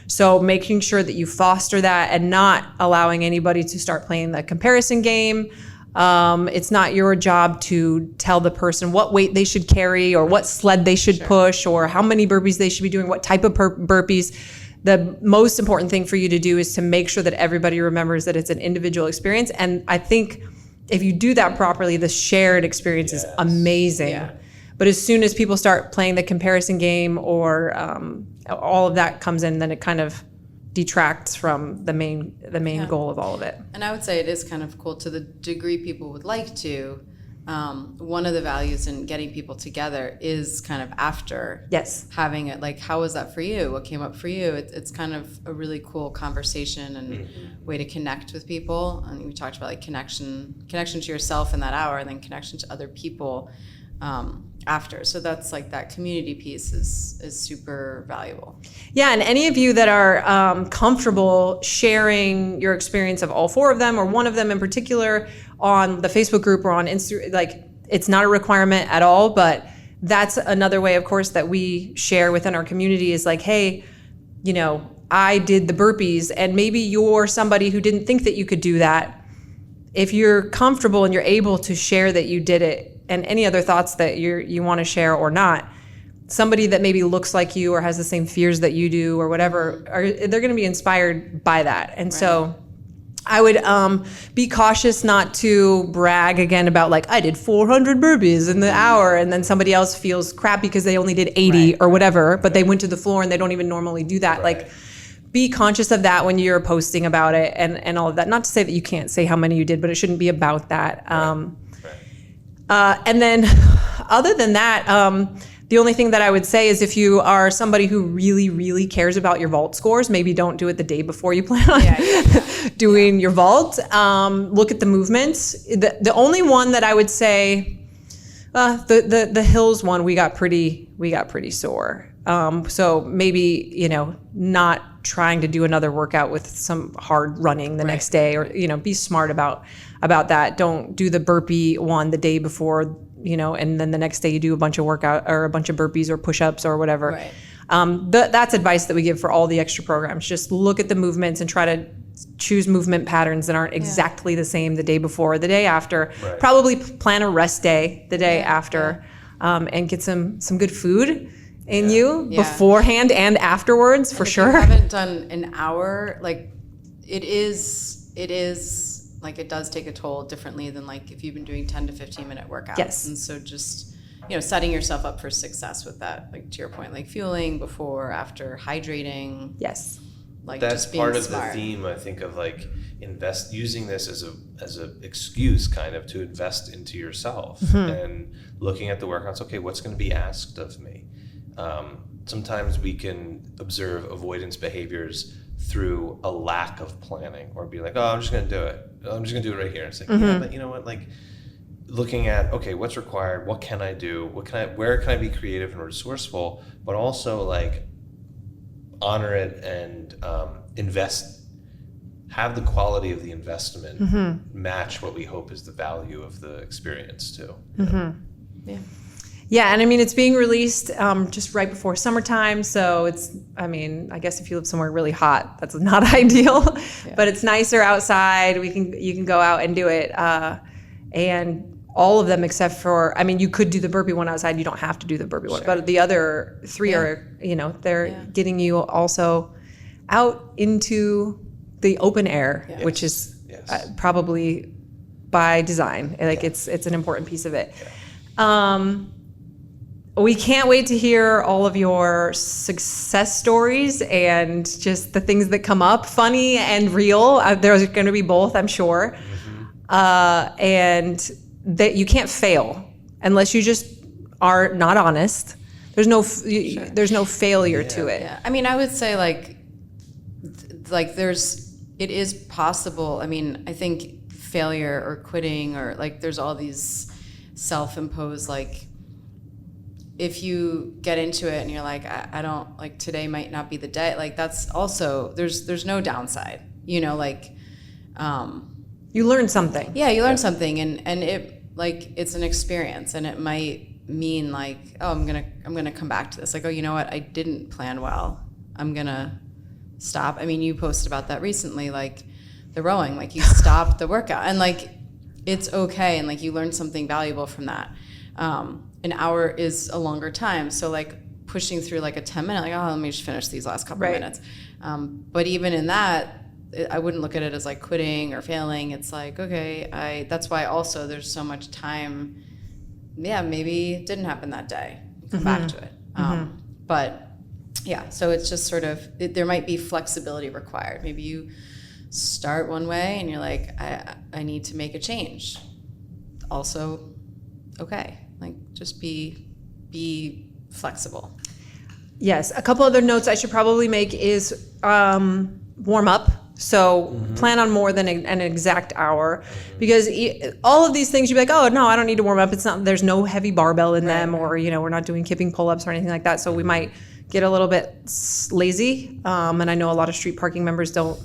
[SPEAKER 3] So making sure that you foster that and not allowing anybody to start playing the comparison game. It's not your job to tell the person what weight they should carry or what sled they should push or how many burpees they should be doing, what type of burpees. The most important thing for you to do is to make sure that everybody remembers that it's an individual experience. And I think if you do that properly, the shared experience is amazing. Yeah. But as soon as people start playing the comparison game or all of that comes in, then it kind of detracts from the main goal of all of it.
[SPEAKER 4] And I would say it is kind of cool to the degree people would like to. One of the values in getting people together is kind of after having it, like, how was that for you? What came up for you? It's kind of a really cool conversation and way to connect with people. And we talked about like connection to yourself in that hour, and then connection to other people after. So that's like that community piece is super valuable.
[SPEAKER 3] Yeah, and any of you that are comfortable sharing your experience of all four of them or one of them in particular on the Facebook group or on Instagram, like, it's not a requirement at all, but that's another way, of course, that we share within our community is like, hey, you know, I did the burpees, and maybe you're somebody who didn't think that you could do that. If you're comfortable and you're able to share that you did it, and any other thoughts that you want to share or not, somebody that maybe looks like you or has the same fears that you do or whatever, they're going to be inspired by that. And so I would be cautious not to brag again about like, I did 400 burpees in the hour, and then somebody else feels crappy because they only did 80 or whatever, but they went to the floor and they don't even normally do that. Like, be conscious of that when you're posting about it and all of that. Not to say that you can't say how many you did, but it shouldn't be about that. And then other than that, the only thing that I would say is if you are somebody who really, really cares about your vault scores, maybe don't do it the day before you plan on doing your vault. Look at the movements. The only one that I would say, the hills one, we got pretty sore. So maybe, you know, not trying to do another workout with some hard running the next day, or, you know, be smart about that. Don't do the burpee one the day before, you know, and then the next day you do a bunch of workout or a bunch of burpees or push-ups or whatever. That's advice that we give for all the extra programs. Just look at the movements and try to choose movement patterns that aren't exactly the same the day before or the day after. Probably plan a rest day the day after, and get some good food in you beforehand and afterwards, for sure.
[SPEAKER 4] If you haven't done an hour, like, it is like, it does take a toll differently than like if you've been doing 10 to 15 minute workouts. And so just, you know, setting yourself up for success with that, like, to your point, like fueling before, after, hydrating. Like,
[SPEAKER 2] that's
[SPEAKER 4] just being
[SPEAKER 2] part of
[SPEAKER 4] smart.
[SPEAKER 2] the theme, I think, of like using this as a excuse kind of to invest into yourself and looking at the workouts. Okay, what's going to be asked of me? Sometimes we can observe avoidance behaviors through a lack of planning, or be like, oh, I'm just going to do it. I'm just going to do it right here. It's like, yeah, but you know what? Like, looking at, okay, what's required? What can I do? Where can I be creative and resourceful, but also like honor it and invest, have the quality of the investment match what we hope is the value of the experience too.
[SPEAKER 3] Yeah, and I mean, it's being released just right before summertime, so it's, I mean, I guess if you live somewhere really hot, that's not ideal, but it's nicer outside. You can go out and do it, and all of them except for, I mean, you could do the burpee one outside. You don't have to do the burpee one, but the other three are, you know, they're getting you also out into the open air, which is probably by design. Like it's an important piece of it. We can't wait to hear all of your success stories and just the things that come up, funny and real. There's going to be both, I'm sure. And that you can't fail unless you just are not honest. There's no failure to it.
[SPEAKER 4] Yeah. I mean, I would say like it is possible. I mean, I think failure or quitting or like there's all these self-imposed like, if you get into it and you're like, I don't like today might not be the day. Like that's also there's no downside. You know, like
[SPEAKER 3] you learn something.
[SPEAKER 4] Yeah, you learn something, and it like it's an experience, and it might mean like, oh, I'm gonna come back to this. Like, oh, you know what? I didn't plan well. I'm gonna stop. I mean, you posted about that recently, like the rowing. Like you stopped the workout, and like it's okay, and like you learned something valuable from that. An hour is a longer time, so like pushing through like a 10-minute, like, oh, let me just finish these last couple of minutes. But even in that, I wouldn't look at it as like quitting or failing. It's like, okay, that's why also there's so much time. Yeah, maybe it didn't happen that day. Come back to it. But yeah, so it's just sort of, there might be flexibility required. Maybe you start one way and you're like, I need to make a change. Also, okay. Like, just be flexible.
[SPEAKER 3] Yes. A couple other notes I should probably make is warm up. So plan on more than an exact hour, because all of these things you'd be like, oh no, I don't need to warm up. It's not. There's no heavy barbell in them, or we're not doing kipping pull-ups or anything like that. So we might get a little bit lazy. And I know a lot of street parking members don't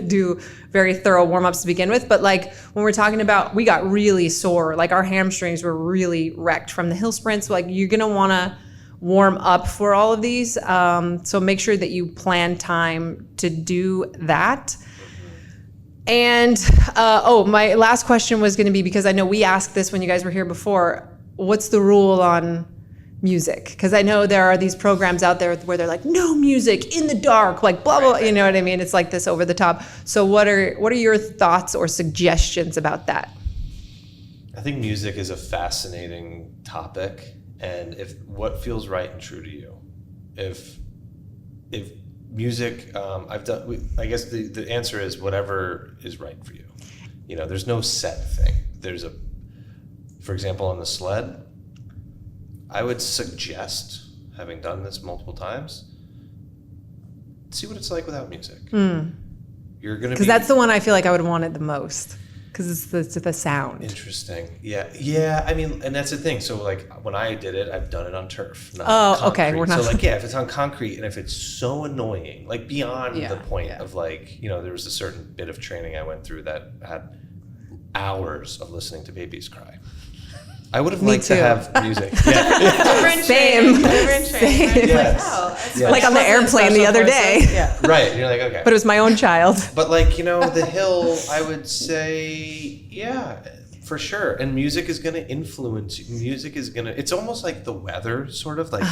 [SPEAKER 3] do very thorough warm-ups to begin with. But like when we're talking about, we got really sore, like our hamstrings were really wrecked from the hill sprints. So like you're going to want to warm up for all of these. So make sure that you plan time to do that. And, my last question was going to be, because I know we asked this when you guys were here before, what's the rule on music? Because I know there are these programs out there where they're like, no music in the dark, like blah, blah, you know what I mean? It's like this over the top. So what are your thoughts or suggestions about that?
[SPEAKER 2] I think music is a fascinating topic, and if what feels right and true to you. If music, I guess the answer is whatever is right for you. There's no set thing. For example, on the sled, I would suggest, having done this multiple times, see what it's like without music. You're gonna
[SPEAKER 3] because that's the one I feel like I would want it the most, because it's the sound.
[SPEAKER 2] Interesting. Yeah. I mean, and that's the thing. So like when I did it, I've done it on turf. Not concrete.
[SPEAKER 3] Okay. We're not.
[SPEAKER 2] So like, if it's on concrete and if it's so annoying, like beyond the point of like, there was a certain bit of training I went through that had hours of listening to babies cry. I would have liked to have music.
[SPEAKER 4] Different
[SPEAKER 3] Same.
[SPEAKER 4] training.
[SPEAKER 2] Yes.
[SPEAKER 3] Like on the airplane the other day.
[SPEAKER 4] Yeah.
[SPEAKER 2] Right. And you're like, okay.
[SPEAKER 3] But it was my own child.
[SPEAKER 2] But like, the hill, I would say, for sure. And music is going to influence you. It's almost like the weather, sort of like,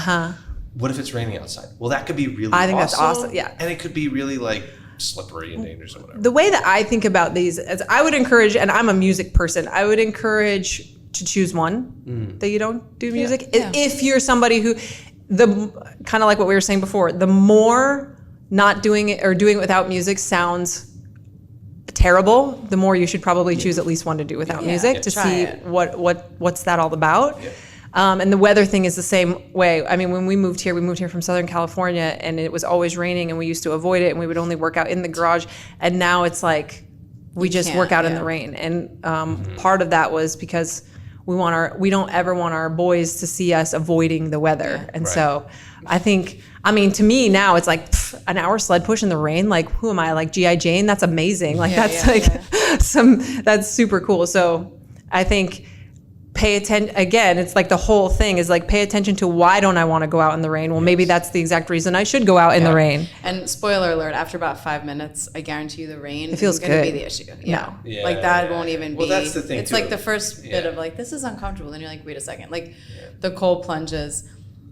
[SPEAKER 2] what if it's raining outside? Well, that could be really awesome.
[SPEAKER 3] I think that's awesome. Yeah.
[SPEAKER 2] And it could be really like slippery and dangerous or whatever.
[SPEAKER 3] The way that I think about these is I would encourage, and I'm a music person, I would encourage to choose one that you don't do music. If you're somebody who, kind of like what we were saying before, the more not doing it or doing it without music sounds terrible, the more you should probably choose at least one to do without music to see what's that all about. And the weather thing is the same way. I mean, when we moved here from Southern California, and it was always raining, and we used to avoid it, and we would only work out in the garage. And now it's like we just work out in the rain. And part of that was because we don't ever want our boys to see us avoiding the weather. And so I think, to me now it's like an hour sled push in the rain. Like, who am I? Like G.I. Jane? That's amazing. Like that's super cool. So I think pay attention. Again, it's like the whole thing is like, pay attention to why don't I want to go out in the rain? Well, maybe that's the exact reason I should go out in the rain.
[SPEAKER 4] And spoiler alert, after about 5 minutes, I guarantee you the rain
[SPEAKER 3] is going to
[SPEAKER 4] be the issue. Like that won't even be.
[SPEAKER 2] Well, that's the thing.
[SPEAKER 4] It's like the first bit of like, this is uncomfortable. Then you're like, wait a second. Like the cold plunges.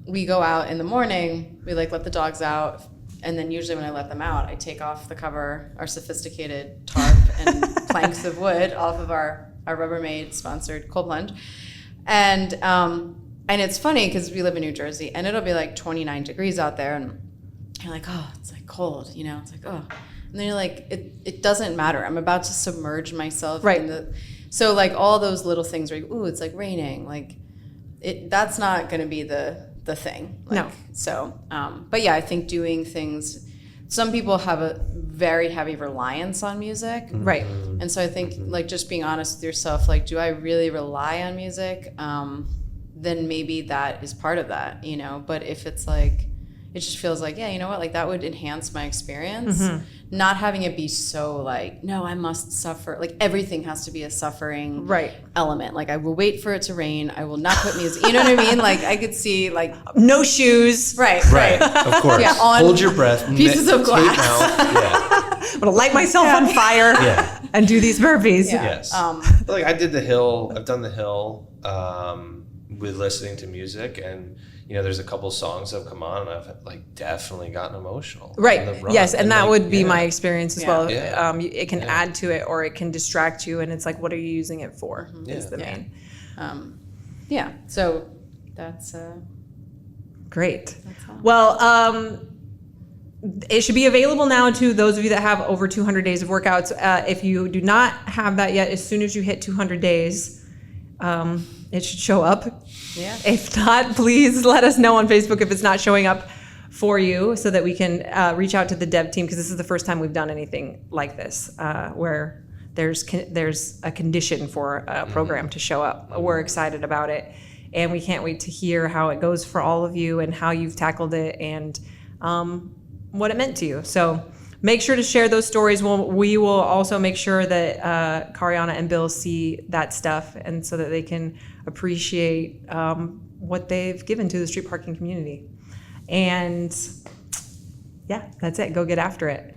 [SPEAKER 4] We go out in the morning, we like let the dogs out, And then usually when I let them out, I take off the cover, our sophisticated tarp and planks of wood off of our Rubbermaid sponsored cold plunge. And it's funny because we live in New Jersey and it'll be like 29 degrees out there and you're like, oh, it's like cold, you know, it's like, oh. And then you're like, it doesn't matter. I'm about to submerge myself in so like all those little things where, ooh, it's like raining, like that's not going to be the thing. Like,
[SPEAKER 3] no.
[SPEAKER 4] So, but yeah, I think doing things, some people have a very heavy reliance on music.
[SPEAKER 3] Right.
[SPEAKER 4] And so I think like just being honest with yourself, like, do I really rely on music? Then maybe that is part of that, you know, but if it's like, it just feels like, yeah, you know what, like that would enhance my experience. Not having it be so like, no, I must suffer. Like everything has to be a suffering element. Like I will wait for it to rain. I will not put music. You know what I mean? Like I could see like
[SPEAKER 3] no shoes.
[SPEAKER 4] Right.
[SPEAKER 2] Of course.
[SPEAKER 4] Yeah, on
[SPEAKER 2] hold your breath.
[SPEAKER 4] pieces of glass.
[SPEAKER 2] Yeah.
[SPEAKER 3] I'm gonna light myself on fire and do these burpees.
[SPEAKER 4] Yeah.
[SPEAKER 2] Yes. Like I did the hill. I've done the hill with listening to music, and you know, there's a couple songs that have come on, and I've like definitely gotten emotional.
[SPEAKER 3] Right. Yes, and that
[SPEAKER 2] like,
[SPEAKER 3] would be my experience as well.
[SPEAKER 2] Yeah.
[SPEAKER 3] It can add to it, or it can distract you, and it's like, what are you using it for? Is the main.
[SPEAKER 4] So that's
[SPEAKER 3] great. Well, it should be available now to those of you that have over 200 days of workouts. If you do not have that yet, as soon as you hit 200 days, it should show up.
[SPEAKER 4] Yeah.
[SPEAKER 3] If not, please let us know on Facebook if it's not showing up for you, so that we can reach out to the dev team, because this is the first time we've done anything like this, where there's a condition for a program to show up. We're excited about it, and we can't wait to hear how it goes for all of you and how you've tackled it and what it meant to you. So make sure to share those stories. We will also make sure that Kariana and Bill see that stuff, and so that they can appreciate what they've given to the street parking community. And yeah, that's it. Go get after it.